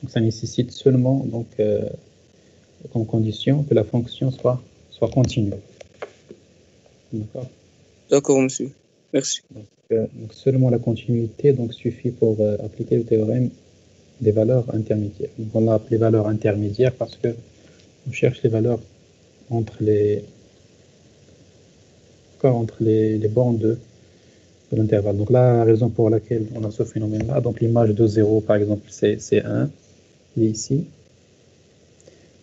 Donc, ça nécessite seulement donc comme condition que la fonction soit continue. D'accord. D'accord, monsieur. Merci. Donc seulement la continuité donc suffit pour appliquer le théorème des valeurs intermédiaires. Donc, on l'a appelé valeurs intermédiaires parce que on cherche les valeurs entre les bornes de l'intervalle. Donc là, la raison pour laquelle on a ce phénomène-là, donc l'image de 0, par exemple, c'est 1, il est ici.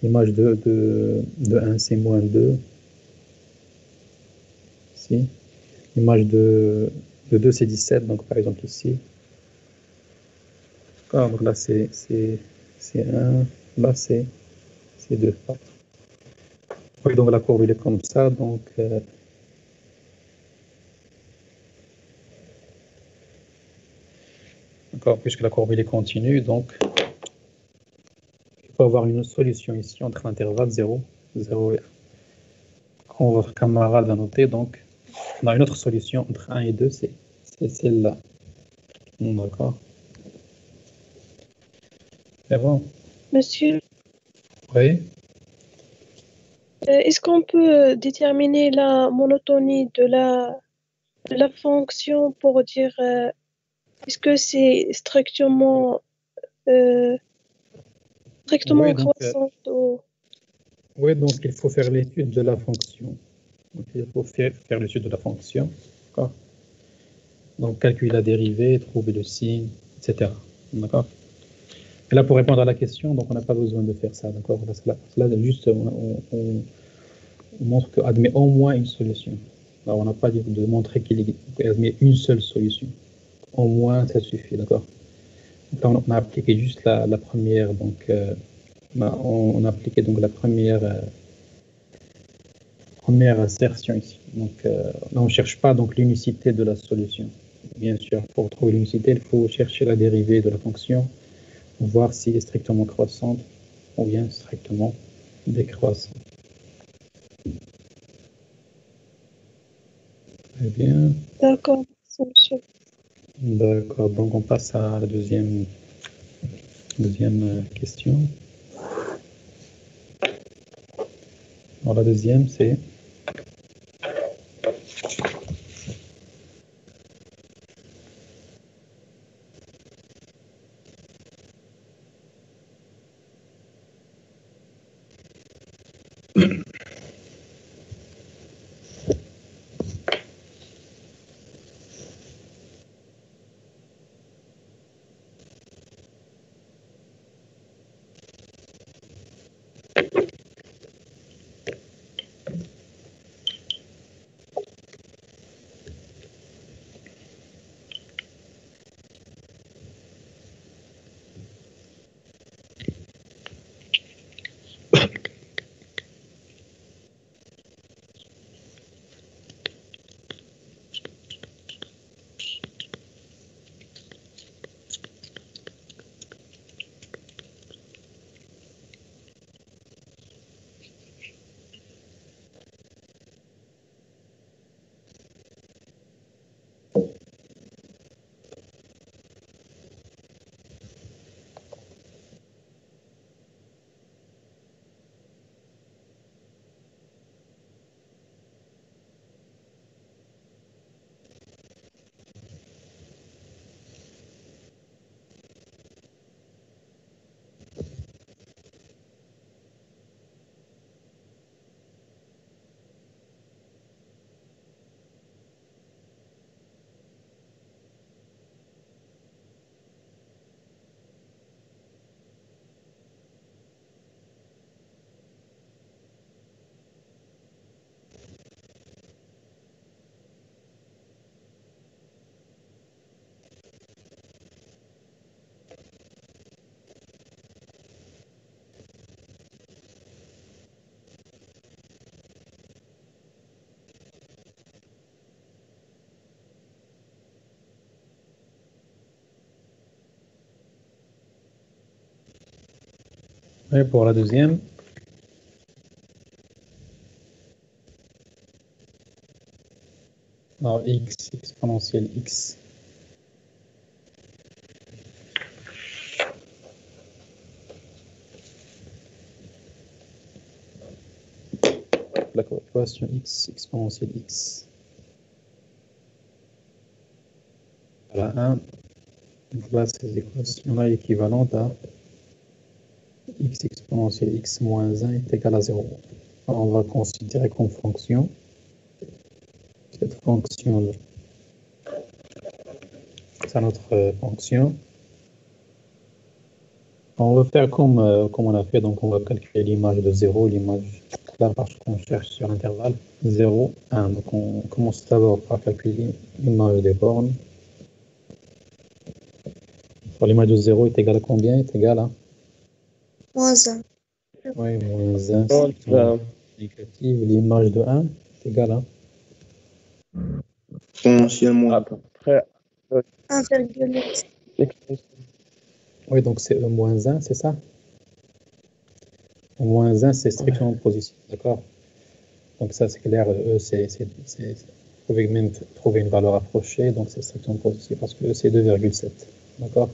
L'image de 1, c'est moins 2, ici. L'image de 2, c'est 17, donc par exemple ici. Donc là, c'est 1, là, c'est 2. Oui, donc la courbe, il est comme ça, donc d'accord, puisque la courbe, il est continue, donc il faut avoir une solution ici entre l'intervalle 0 et 0 et 1. Comme votre camarade a noté, donc on a une autre solution entre 1 et 2, c'est celle-là. D'accord. C'est bon? Monsieur, Oui. est-ce qu'on peut déterminer la monotonie de la fonction pour dire est-ce que c'est strictement Oui, donc, croissante ou... oui, donc il faut faire l'étude de la fonction. Donc, il faut faire l'étude de la fonction. D'accord. Donc calculer la dérivée, trouver le signe, etc. D'accord. Et là, pour répondre à la question, donc on n'a pas besoin de faire ça, d'accord. Là, juste, on montre qu'il admet au moins une solution. Alors, on n'a pas dit de montrer qu'il admet une seule solution. Au moins, ça suffit, d'accord. Donc, on a appliqué juste la première, donc on a appliqué donc la première assertion ici. Donc là, on ne cherche pas donc l'unicité de la solution. Bien sûr, pour trouver l'unicité, il faut chercher la dérivée de la fonction, voir s'il est strictement croissante ou bien strictement décroissante. Très bien. D'accord, merci, monsieur. D'accord, donc on passe à la deuxième question. Alors la deuxième, c'est Et pour la deuxième, alors x exponentielle x. La équation x exponentielle x. Voilà, 1. Donc là, ces équations-là équivalentes à x exponentielle x moins 1 est égal à 0. Alors, on va considérer comme fonction cette fonction-là. C'est notre fonction. On va faire comme on a fait, donc on va calculer l'image de 0, l'image, la marche qu'on cherche sur l'intervalle 0, 1. Donc on commence d'abord par calculer l'image des bornes. L'image de 0 est égale à combien? Est égale à -1. oui, moins 1, Moins c'est un. négative. L'image de 1 est égale à Exponentiellement. À peu près 1,8. exponentielle. oui, donc c'est E moins 1, c'est ça? E moins 1, c'est strictement positif, d'accord? Donc ça, c'est clair, E, vous pouvez même trouver une valeur approchée, donc c'est strictement positif, parce que E, c'est 2,7, d'accord?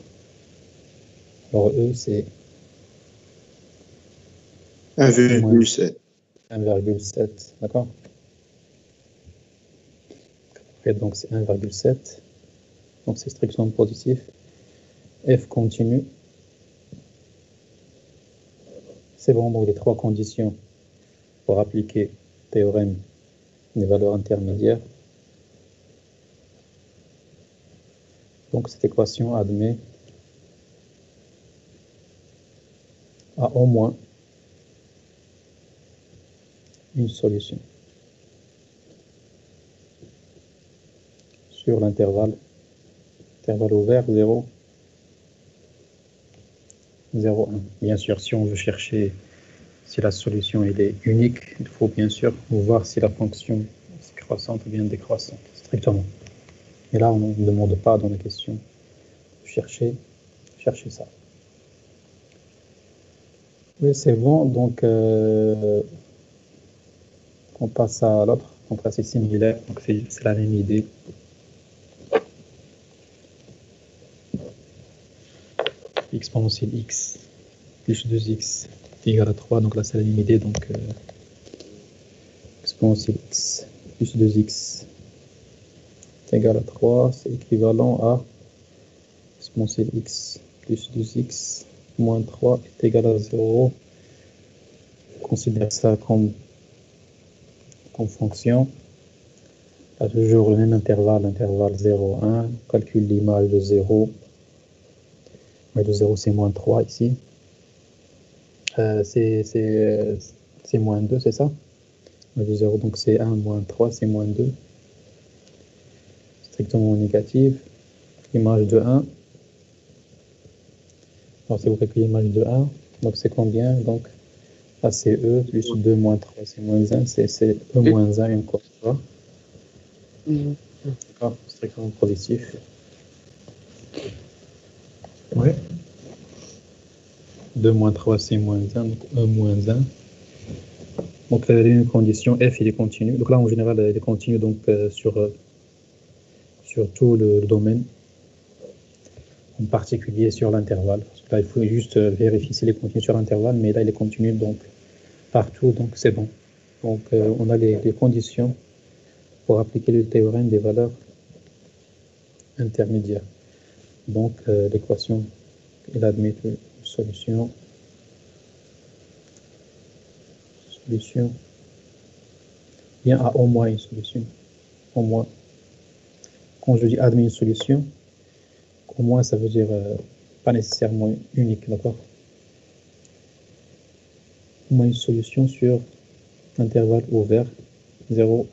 Alors E, c'est 1,7. 1,7, d'accord? Et donc c'est 1,7, donc c'est strictement positif. F continue. C'est bon, donc les trois conditions pour appliquer le théorème des valeurs intermédiaires. Donc cette équation admet à au moins une solution sur l'intervalle ouvert 0, 0, 1. Bien sûr, si on veut chercher si la solution elle est unique, il faut bien sûr voir si la fonction est croissante ou bien décroissante, strictement. Et là, on ne demande pas dans la question chercher ça. Oui, c'est bon. Donc, on passe à l'autre. Donc là, c'est similaire. Donc, c'est la même idée. Exponentielle x plus 2x égale à 3. Donc là, c'est la même idée. Donc, exponentielle x plus 2x égale à 3. C'est équivalent à exponentielle x plus 2x moins 3 est égal à 0. On considère ça comme fonction. Là, toujours le même intervalle 0, 1. On calcule l'image de 0. De 0, c'est moins 3 ici. C'est moins 2, c'est ça? De 0, donc c'est 1 moins 3, c'est moins 2. Strictement négative. Image de 1. Alors, si vous calculez l'image de 1, donc c'est combien? Donc, là, c'est E, plus 2 moins 3, c'est moins 1. C'est E moins 1, une fois. D'accord, strictement positif. Oui. 2 moins 3, c'est moins 1, donc 1 moins 1. Donc, une condition, F, il est continu. Donc là, en général, il est continu donc, sur tout le domaine, en particulier sur l'intervalle. Là, il faut juste vérifier s'il est continu sur l'intervalle, mais là, il est continu donc partout, donc c'est bon. Donc, on a les conditions pour appliquer le théorème des valeurs intermédiaires. Donc, l'équation, il admet une solution bien à au moins une solution. Au moins. Quand je dis admet une solution, au moins ça veut dire pas nécessairement unique, d'accord? Au moins une solution sur intervalle ouvert 0,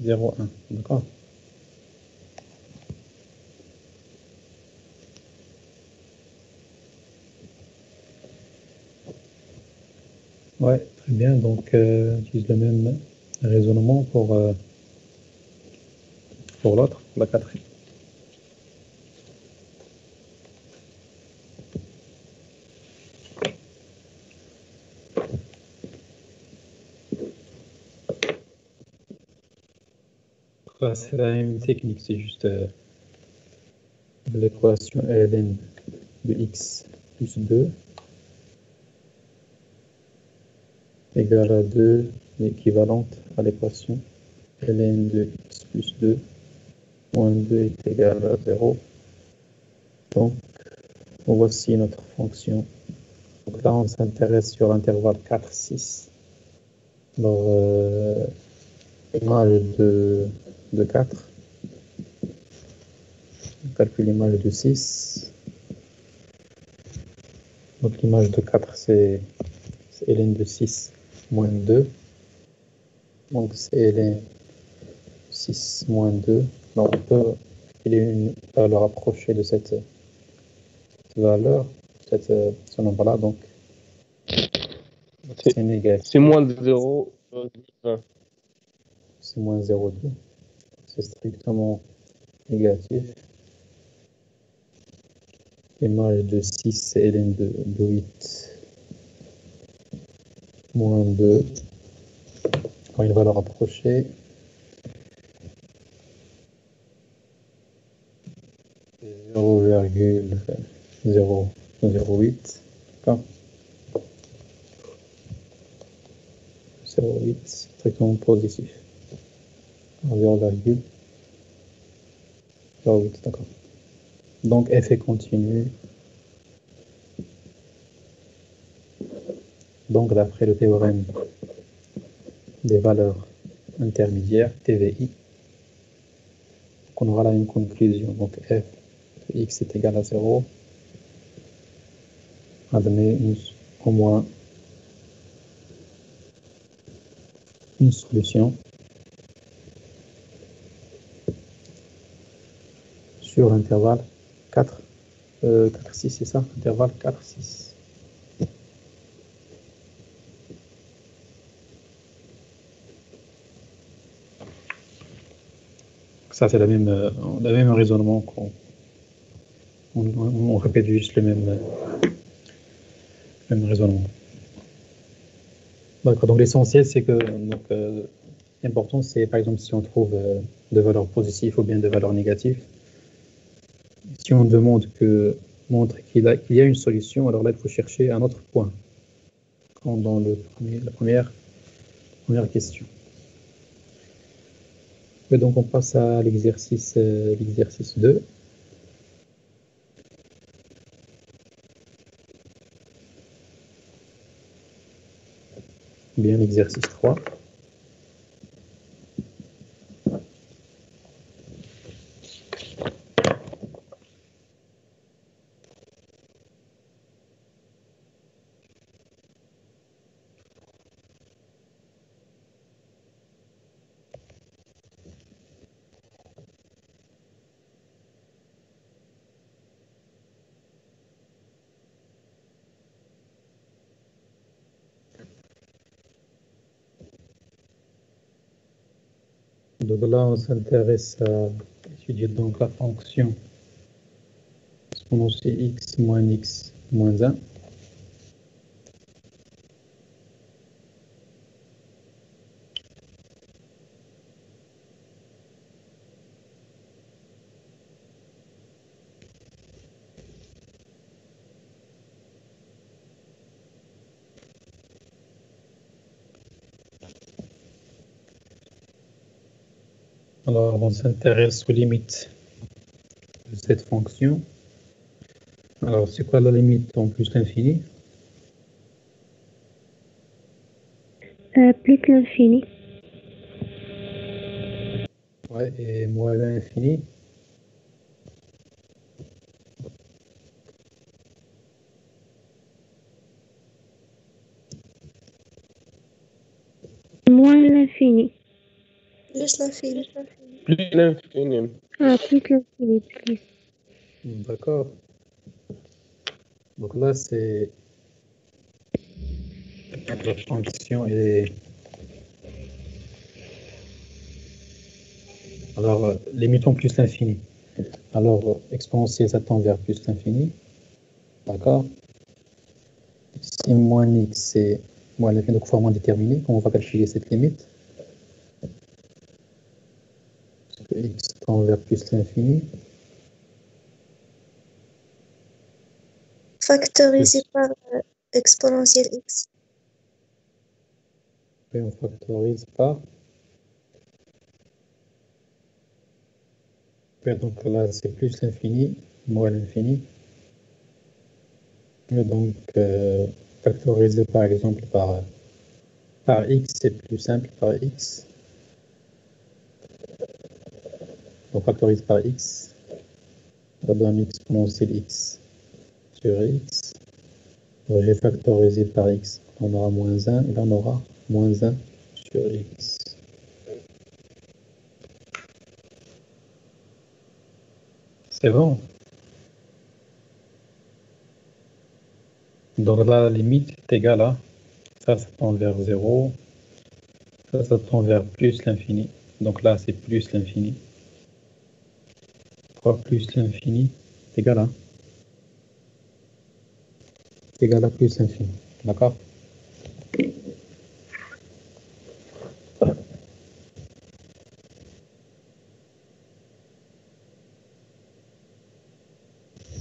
0, 1, d'accord? Ouais, très bien. Donc, j'utilise le même raisonnement pour l'autre, la quatrième. Là, c'est la même technique, c'est juste l'équation ln de x plus 2 égale à 2, équivalente à l'équation ln de x plus 2 moins 2 est égal à 0. Donc, voici notre fonction. Donc là, on s'intéresse sur l'intervalle 4, 6. Alors, l'image de 4. On calcule l'image de 6. Donc l'image de 4, c'est ln de 6 moins 2. Donc c'est ln 6 moins 2. Donc on peut calculer une valeur approchée de cette valeur, ce nombre-là. Donc c'est négatif. C'est moins de 0,20. C'est moins 0,2. C'est strictement négatif. L'image de 6, c'est ln de 8 moins 2. Quand une valeur approchée, 0,008. D'accord. 0,8, strictement positif. 0,08, d'accord. Donc f est continu. Donc d'après le théorème des valeurs intermédiaires, TVI, on aura la même conclusion. Donc f de x est égal à 0. Admet au moins une solution sur l'intervalle 4, 6, c'est ça? Intervalle 4, 6. Ça, c'est le même raisonnement on répète juste le même raisonnement. D'accord, donc l'essentiel, c'est que l'important, c'est par exemple si on trouve de valeurs positives ou bien de valeurs négatives. Si on demande montre qu'il y a une solution, alors là, il faut chercher un autre point, comme dans la première question. Et donc, on passe à l'exercice 2. Bien, l'exercice 3. Donc là, on s'intéresse à étudier donc la fonction exponentielle x moins x moins 1. Alors, on s'intéresse aux limites de cette fonction. Alors, c'est quoi la limite en plus l'infini? Plus l'infini. Ouais, et moins l'infini. Moins l'infini. Plus l'infini. Plus l'infini. Ah, plus l'infini, plus. D'accord. Donc là, c'est la fonction et alors limitons plus l'infini. Alors exponentielle, ça tend vers plus l'infini. D'accord. Si moins x, c'est moins l'infini, donc forme indéterminée. Comment on va calculer cette limite? Parce que x tend vers plus l'infini. Factorisé par exponentielle x. Et on factorise par. Et donc là, c'est plus l'infini, moins l'infini. Et donc, factoriser par exemple par x, c'est plus simple par x. On factorise par x. Ça donne exponentielle x sur x. J'ai factorisé par x. On aura moins 1 et là on aura moins 1 sur x. C'est bon. Donc là, la limite est égale à ça tend vers 0. Ça tend vers plus l'infini. Donc là, c'est plus l'infini. Fois plus l'infini est égal à plus l'infini. D'accord?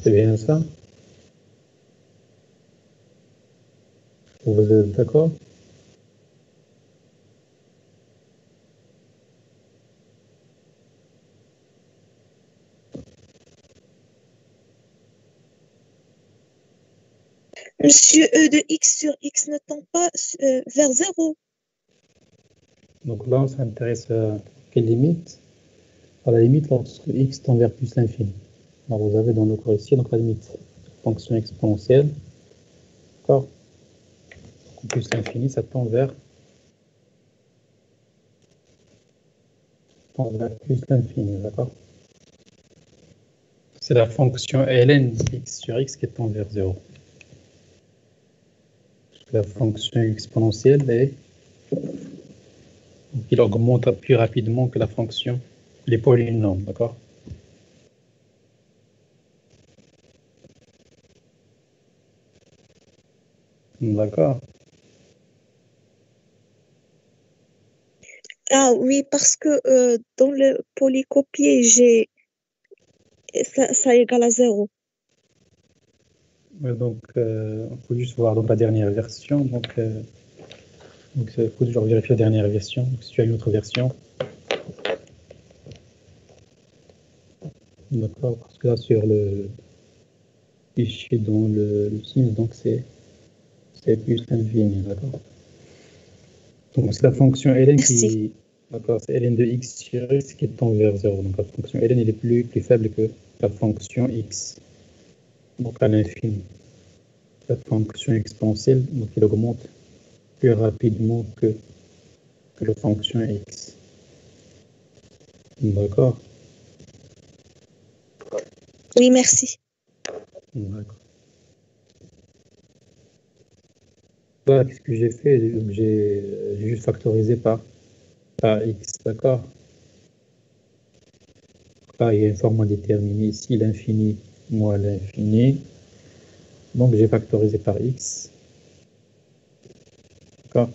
C'est bien ça? Vous êtes d'accord? Monsieur, E de x sur x ne tend pas vers 0. Donc là, on s'intéresse à quelle limite? À la limite lorsque x tend vers plus l'infini. Alors vous avez dans le cours ici, donc la limite fonction exponentielle. D'accord? Plus l'infini, ça tend vers plus l'infini, d'accord? C'est la fonction ln x sur x qui tend vers 0. La fonction exponentielle est il augmente plus rapidement que la fonction, les polynômes, d'accord? D'accord. Ah oui, parce que dans le polycopier, ça égale à 0. Donc, il faut juste voir donc, la dernière version. Donc, il faut toujours vérifier la dernière version. Donc, si tu as une autre version. D'accord, parce que là, sur le fichier dans le Teams, donc c'est plus l'infini, d'accord? Donc, c'est la fonction ln qui... D'accord, c'est ln de x sur x qui tend vers 0. Donc, la fonction ln elle est plus faible que la fonction x. Donc, à l'infini. La fonction exponentielle, donc il augmente plus rapidement que la fonction x. D'accord? Oui, merci. D'accord. Là, qu'est-ce que j'ai fait? J'ai juste factorisé par x, d'accord? Là, il y a une forme indéterminée ici, l'infini moins l'infini. Donc, j'ai factorisé par x. D'accord?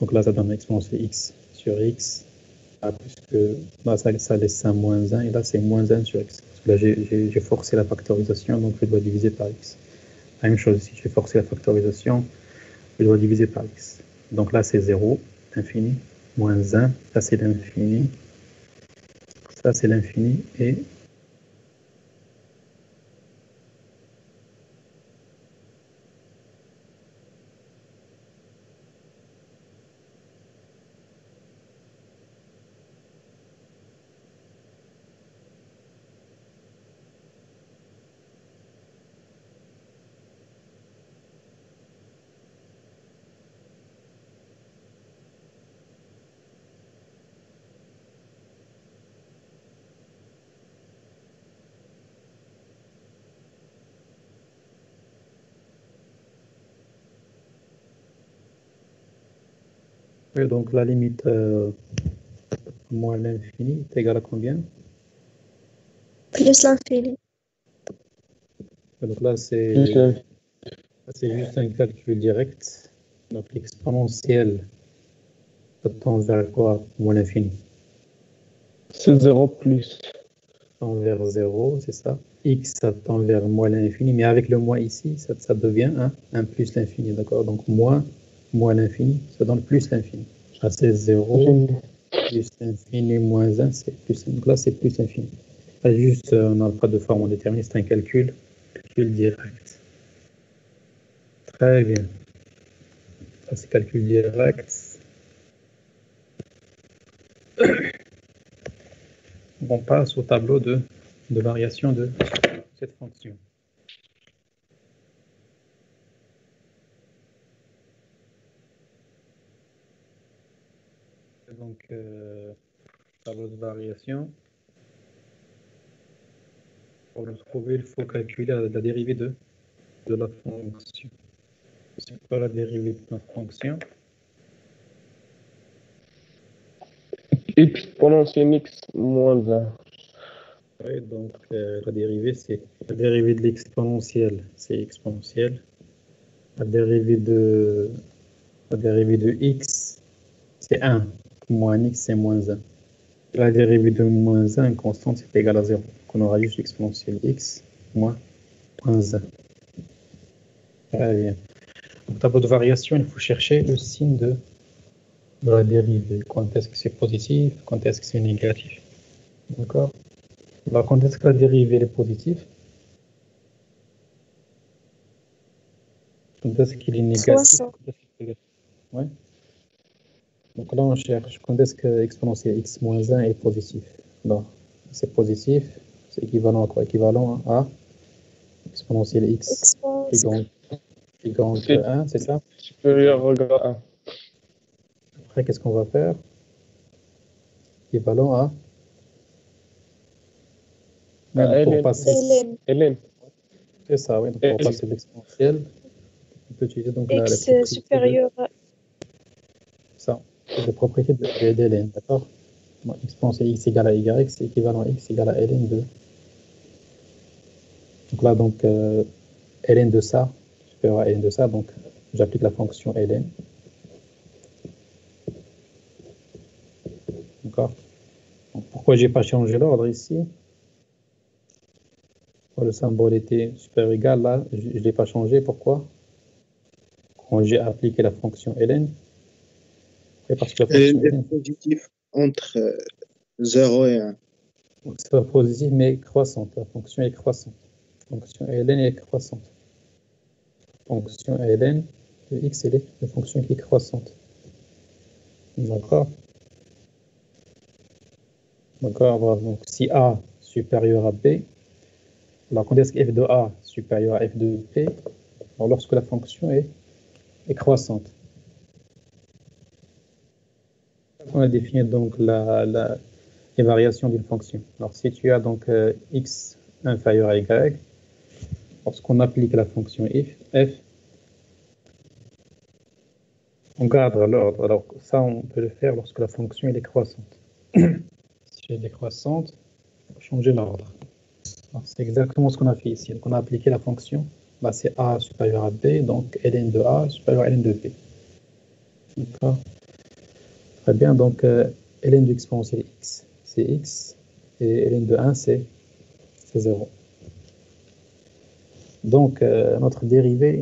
Donc là, ça donne l'exponentielle x sur x. Ah, puisque là, ça laisse un moins 1, et là, c'est moins 1 sur x. Parce que là, j'ai forcé la factorisation, donc je dois diviser par x. La même chose ici, j'ai forcé la factorisation, je dois diviser par x. Donc là, c'est 0, l'infini, moins 1, ça c'est l'infini, ça c'est l'infini, et donc la limite moins l'infini est égale à combien? Plus l'infini. Donc là, c'est juste un calcul direct. Donc l'exponentielle, ça tend vers quoi? Moins l'infini. C'est 0 plus. Tend vers 0, c'est ça. X, ça tend vers moins l'infini, mais avec le moins ici, ça devient 1 plus l'infini, d'accord? Donc moins l'infini, ça donne plus l'infini. Là, c'est 0, plus l'infini, moins 1, c'est plus. Donc là, c'est plus l'infini. Là, juste, on n'a pas de forme déterminée, c'est un calcul direct. Très bien. Ça, c'est calcul direct. On passe au tableau de variation de cette fonction. Donc, tableau de variation. Pour le trouver, il faut calculer la dérivée de la fonction. C'est quoi la dérivée de la fonction? Exponentielle x moins 1. Oui, donc la dérivée, c'est la dérivée de l'exponentielle, c'est exponentielle. La dérivée de x, c'est 1. Moins x, c'est moins 1. La dérivée de moins 1 constante, c'est égal à 0. Donc on aura juste l'exponentielle x moins 1. Très bien. Donc, tableau de variation, il faut chercher le signe de la dérivée. Quand est-ce que c'est positif, quand est-ce que c'est négatif. D'accord? Alors, quand est-ce que la dérivée est positive? Quand est-ce qu'il est négatif? Ouais. Donc là, on cherche quand est-ce que exponentielle x moins 1 est positif. Donc, c'est positif, c'est équivalent à quoi? Équivalent à exponentielle x qui grande que 1, c'est ça? Supérieur ou égal à 1. Après, qu'est-ce qu'on va faire? Équivalent à... Même pour passer... ln. C'est ça, oui. Donc, pour passer l'exponentielle, on peut utiliser donc la X propriété supérieur à... Ça, c'est la propriété de ln, d'accord? Exponentielle x égale à y, c'est équivalent à x égale à ln de... Donc là, ln de ça, supérieur à ln de ça, donc j'applique la fonction ln. D'accord? Pourquoi j'ai pas changé l'ordre ici? Le symbole était supérieur ou égal, là, je ne l'ai pas changé. Pourquoi? Quand j'ai appliqué la fonction ln, et parce que la fonction ln est positif entre 0 et 1. Donc c'est pas positif, mais croissante. La fonction est croissante. La fonction ln est croissante. La fonction ln de x, elle est une fonction qui est croissante. D'accord? D'accord. Donc si a supérieur à b, alors quand est-ce que f de a supérieur à f de b? Alors lorsque la fonction est croissante. On a défini donc les variations d'une fonction. Alors si tu as donc x inférieur à y, lorsqu'on applique la fonction f, on garde l'ordre. Alors ça, on peut le faire lorsque la fonction est croissante. Si elle est croissante, il faut changer l'ordre. C'est exactement ce qu'on a fait ici. Donc on a appliqué la fonction, là c'est a supérieur à b, donc ln de a supérieur à ln de b. D'accord? Très bien, donc ln de exponentielle x, c'est x, et ln de 1, c'est 0. Donc notre dérivée,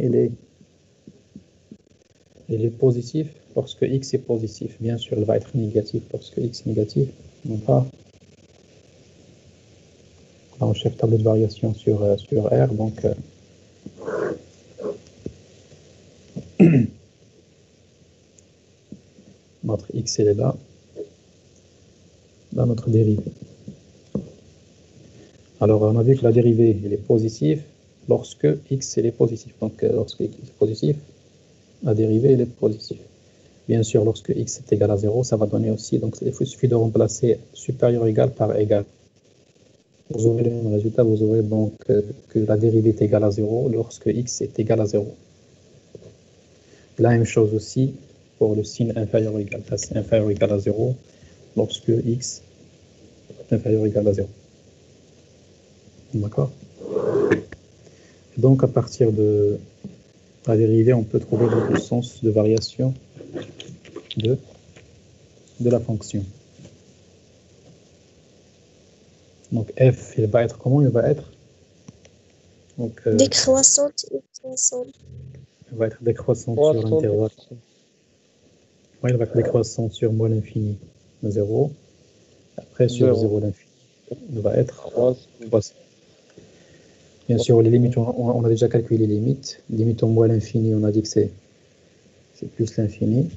elle est positive lorsque x est positif. Bien sûr, elle va être négative lorsque x est négatif. Là, on cherche tableau de variation sur R, donc notre x, elle est là, dans notre dérivée. Alors, on a vu que la dérivée, elle est positive lorsque x, elle est positif. Donc, lorsque x est positif, la dérivée, elle est positive. Bien sûr, lorsque x est égal à 0, ça va donner aussi, donc il suffit de remplacer supérieur égal par égal. Vous aurez le même résultat, vous aurez donc que la dérivée est égale à 0 lorsque x est égal à 0. La même chose aussi pour le signe inférieur ou égal. Ça, c'est inférieur ou égal à 0 lorsque x est inférieur ou égal à 0. D'accord? Donc, à partir de la dérivée, on peut trouver le sens de variation de la fonction. Donc f, il va être comment? Il va être donc Décroissante et croissante. il va être décroissante sur Croissante. l'intervalle. Oui, il va être décroissante sur moins l'infini 0. Après sur 0 l'infini, il va être croissant. Bien sûr, les limites, on a déjà calculé les limites. Limite en moins l'infini, on a dit que c'est plus l'infini.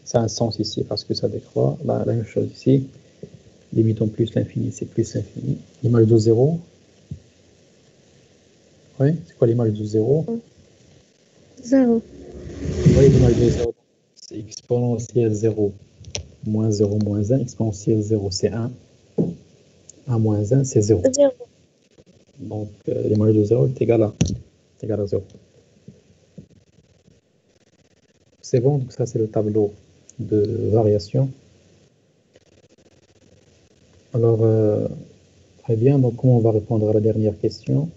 Ça a un sens ici parce que ça décroît. La même chose ici. Limite en plus l'infini, c'est plus l'infini. L'image de 0. Oui, c'est quoi l'image de 0? 0. Oui, l'image de 0, c'est exponentielle 0. Moins 0, moins 1. Exponentielle 0, c'est 1. 1 moins 1, c'est 0. 0. Donc, l'image de 0 est égale à 0. C'est bon, donc ça, c'est le tableau de variation. Alors, très bien, donc comment on va répondre à la dernière question?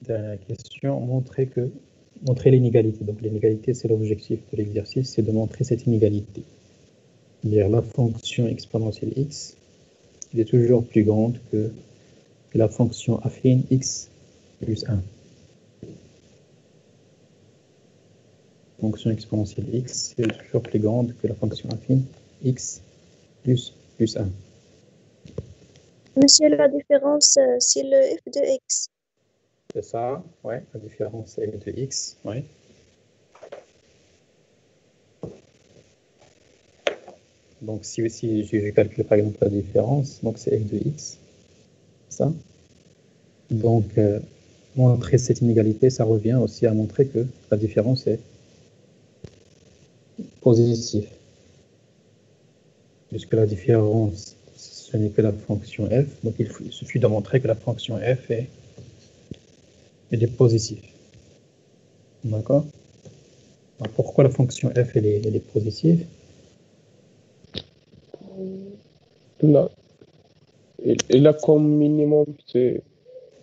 Dernière question, montrer l'inégalité. Donc l'inégalité, c'est l'objectif de l'exercice, c'est de montrer cette inégalité. C'est-à-dire la fonction exponentielle x, elle est toujours plus grande que la fonction affine x plus 1. La fonction exponentielle x est toujours plus grande que la fonction affine x plus 1. Monsieur, la différence, c'est le f de x. C'est ça, ouais, la différence est de x, ouais. Donc si je calcule par exemple la différence, donc c'est f de x, ça. Donc montrer cette inégalité, ça revient aussi à montrer que la différence est positive. Puisque la différence, ce n'est que la fonction f, donc il suffit de montrer que la fonction f est positive. D'accord? Pourquoi la fonction f elle est positive? Il a comme minimum, c'est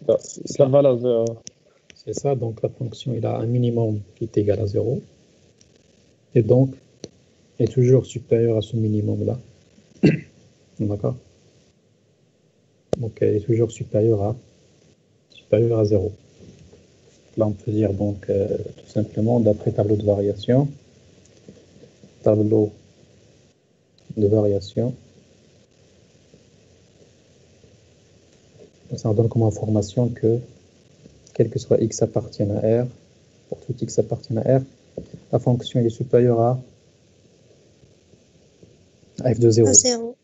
la valeur 0. C'est ça, donc la fonction il a un minimum qui est égal à 0. Et donc, est toujours supérieur à ce minimum-là. D'accord? Donc, elle est toujours supérieure à 0. Là, on peut dire donc tout simplement, d'après tableau de variation, ça nous donne comme information que, quel que soit x appartienne à R, pour tout x appartienne à R, la fonction est supérieure à f de 0. À 0.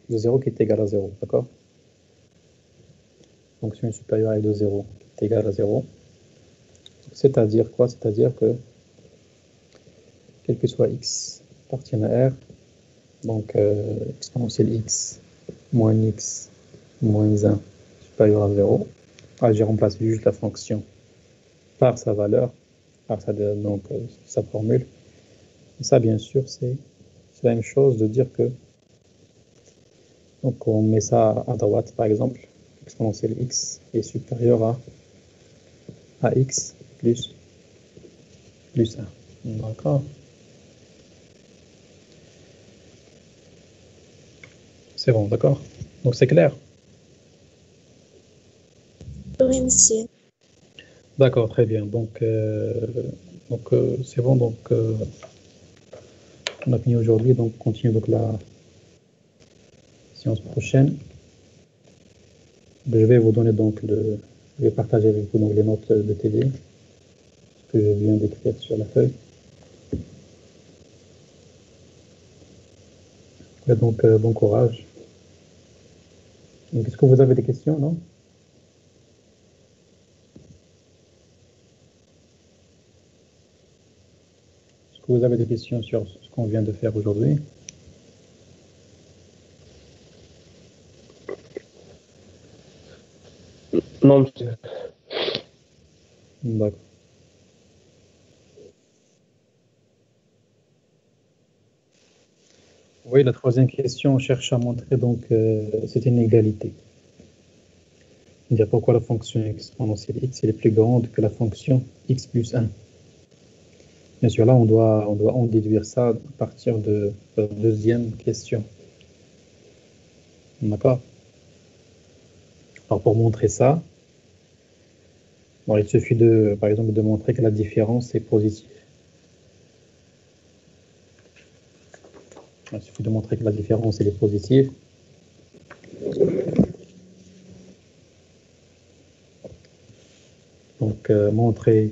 De 0 qui est égal à 0, d'accord? Fonction est supérieure à f de 0 qui est égal à 0. C'est-à-dire quoi? C'est-à-dire que quel que soit x appartienne à R, donc exponentielle x moins 1 supérieur à 0, j'ai remplacé juste la fonction par sa valeur, par sa formule. Et ça, bien sûr, c'est la même chose de dire que, donc on met ça à droite, par exemple, exponentielle x est supérieur à x plus 1. D'accord? C'est bon, d'accord? Donc c'est clair? Oui, monsieur. D'accord, très bien. Donc c'est bon. Donc on a fini aujourd'hui. Donc on continue donc la séance prochaine. Je vais vous donner donc je vais partager avec vous donc les notes de TD que je viens d'écrire sur la feuille. Et donc bon courage. Est-ce que vous avez des questions, non? Est-ce que vous avez des questions sur ce qu'on vient de faire aujourd'hui? Non, monsieur. D'accord. Oui, la troisième question cherche à montrer donc cette inégalité. Dire pourquoi la fonction exponentielle x elle est plus grande que la fonction x plus 1. Bien sûr, là, on doit en déduire ça à partir de la deuxième question. D'accord? Alors, pour montrer ça, bon, il suffit par exemple, de montrer que la différence est positive. Il suffit de montrer que la différence elle est positive. Donc, montrer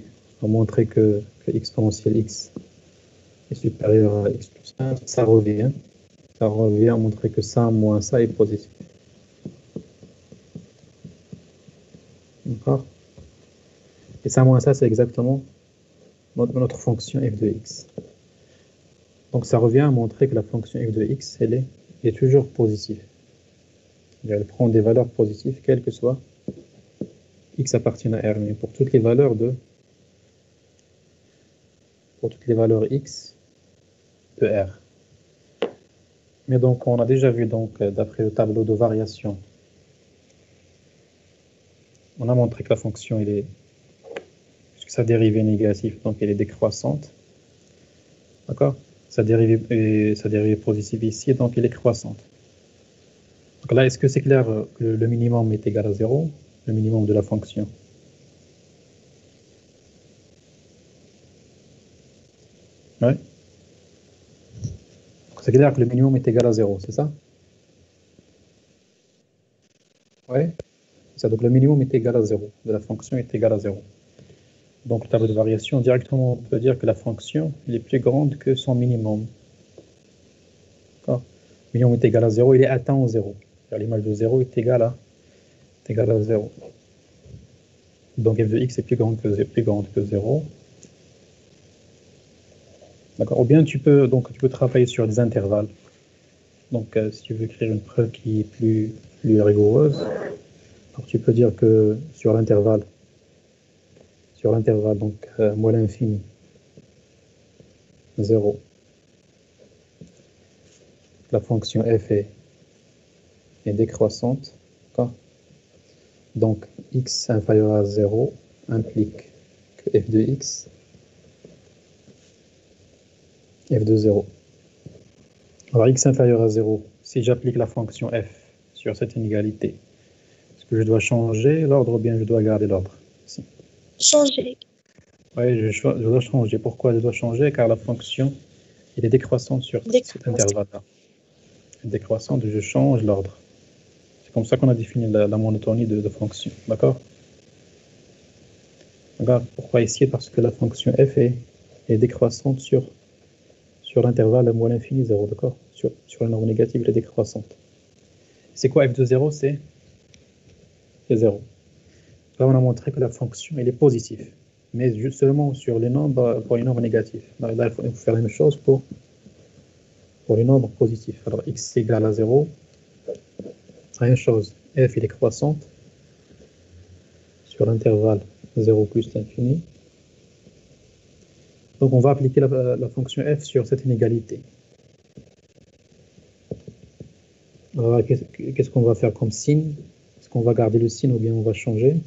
que exponentielle x est supérieur à x plus 1, ça revient à montrer que ça moins ça est positif. D'accord? Et ça moins ça, c'est exactement notre fonction f de x. Donc, ça revient à montrer que la fonction f de x, elle est toujours positive. Elle prend des valeurs positives, quelles que soient x appartient à R, mais pour toutes les valeurs x de R. Mais donc, on a déjà vu, d'après le tableau de variation, on a montré que la fonction, puisque sa dérivée est négative, donc elle est décroissante. D'accord? Sa dérivée positive ici, donc elle est croissante. Donc là, est-ce que c'est clair que le minimum est égal à 0, le minimum de la fonction? Oui. C'est clair que le minimum est égal à 0, c'est ça? Oui. Donc le minimum est égal à 0, de la fonction est égal à 0. Donc le tableau de variation, directement on peut dire que la fonction est plus grande que son minimum. D'accord? Le minimum est égal à 0, il est atteint au 0. L'image de 0 est égale à 0. Donc f de x est plus grande que 0. D'accord? Ou bien tu peux travailler sur des intervalles. Donc si tu veux écrire une preuve qui est plus rigoureuse, alors tu peux dire que sur l'intervalle, donc moins l'infini, 0, la fonction f est décroissante. Donc x inférieur à 0 implique que f de x, f de 0. Alors x inférieur à 0, si j'applique la fonction f sur cette inégalité, est-ce que je dois changer l'ordre ou bien je dois garder l'ordre? Changer. Oui, je dois changer. Pourquoi je dois changer? Car la fonction elle est décroissante sur cet intervalle-là. Décroissante, je change l'ordre. C'est comme ça qu'on a défini la monotonie de fonction. D'accord? Regarde, pourquoi ici? Parce que la fonction f est décroissante sur l'intervalle moins l'infini 0. D'accord? Sur le nombre négatif, elle est décroissante. C'est quoi f de 0? C'est 0. Là, on a montré que la fonction elle est positive, mais seulement sur les nombres, pour les nombres négatifs. Là, il faut faire la même chose pour les nombres positifs. Alors, x égale à 0, même chose, f est croissante sur l'intervalle 0 plus l'infini. Donc, on va appliquer la fonction f sur cette inégalité. Alors, qu'est-ce qu'on va faire comme signe? Est-ce qu'on va garder le signe ou bien on va changer?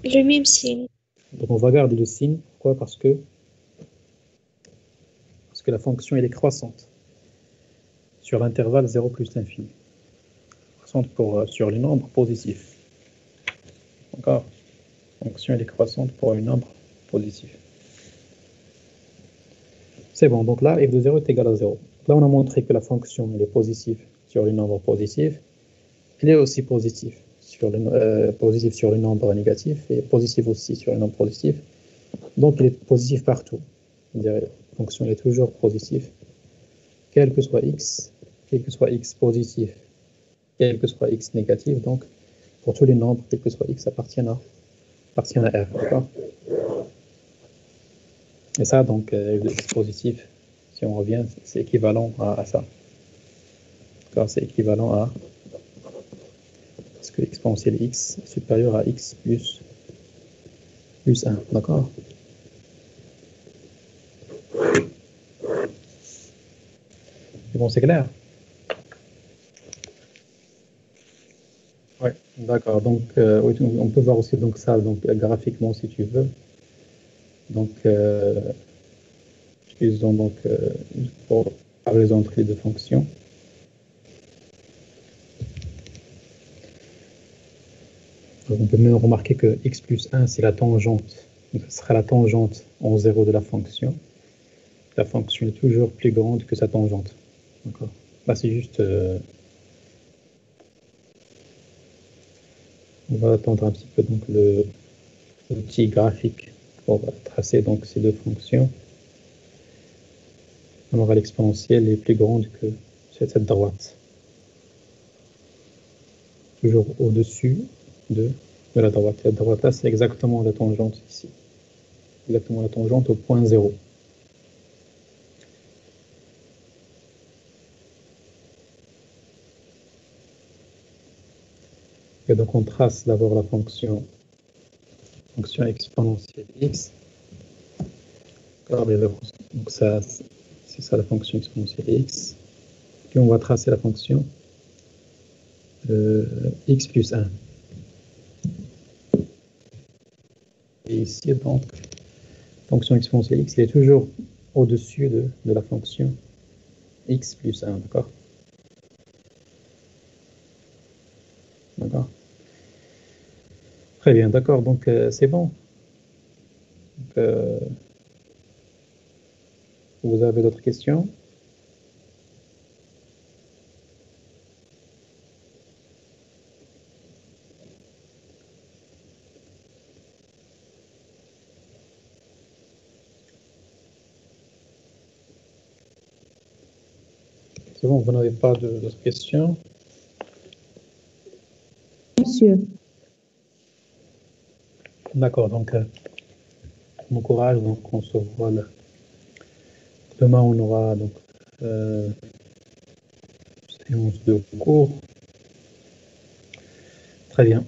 Le même signe. Donc, on va garder le signe. Pourquoi? Parce que la fonction elle est croissante sur l'intervalle 0 plus l'infini. Croissante sur les nombres positifs. D'accord? La fonction elle est croissante pour les nombres positifs. C'est bon, donc là, f de 0 est égal à 0. Là, on a montré que la fonction elle est positive sur les nombres positifs. Elle est aussi positive sur les nombres négatifs et positive aussi sur les nombres positifs. Donc, elle est positive partout. C'est-à-dire, la fonction est toujours positive, quel que soit x positif, quel que soit x négatif. Donc, pour tous les nombres, quel que soit x appartient à R. D'accord? Et ça, donc, x positif, si on revient, c'est équivalent à ça. D'accord? C'est équivalent à... Parce que l'exponentielle x est supérieure à x plus 1. D'accord? Bon, c'est clair? Oui, D'accord, donc oui, on peut voir aussi donc ça donc, graphiquement si tu veux. Donc, utilisons donc pour comparaison entre les deux fonctions. Donc, on peut même remarquer que x plus 1, c'est la tangente. Donc, ce sera la tangente en 0 de la fonction. La fonction est toujours plus grande que sa tangente. D'accord. Là, c'est juste... on va attendre un petit peu donc, le petit graphique pour tracer donc, ces deux fonctions. On aura l'exponentielle est plus grande que cette droite. Toujours au-dessus de la droite. La droite là, c'est exactement la tangente ici. Exactement la tangente au point 0. Et donc on trace d'abord la fonction exponentielle x. Donc ça, c'est ça la fonction exponentielle x. Puis on va tracer la fonction x plus 1. Et ici, donc, fonction exponentielle x, elle est toujours au-dessus de la fonction x plus 1, d'accord? D'accord. Très bien, d'accord, donc c'est bon. Donc, vous avez d'autres questions? C'est bon, vous n'avez pas d'autres questions? Monsieur. D'accord, donc bon courage, donc on se voit là. Demain on aura donc séance de cours. Très bien.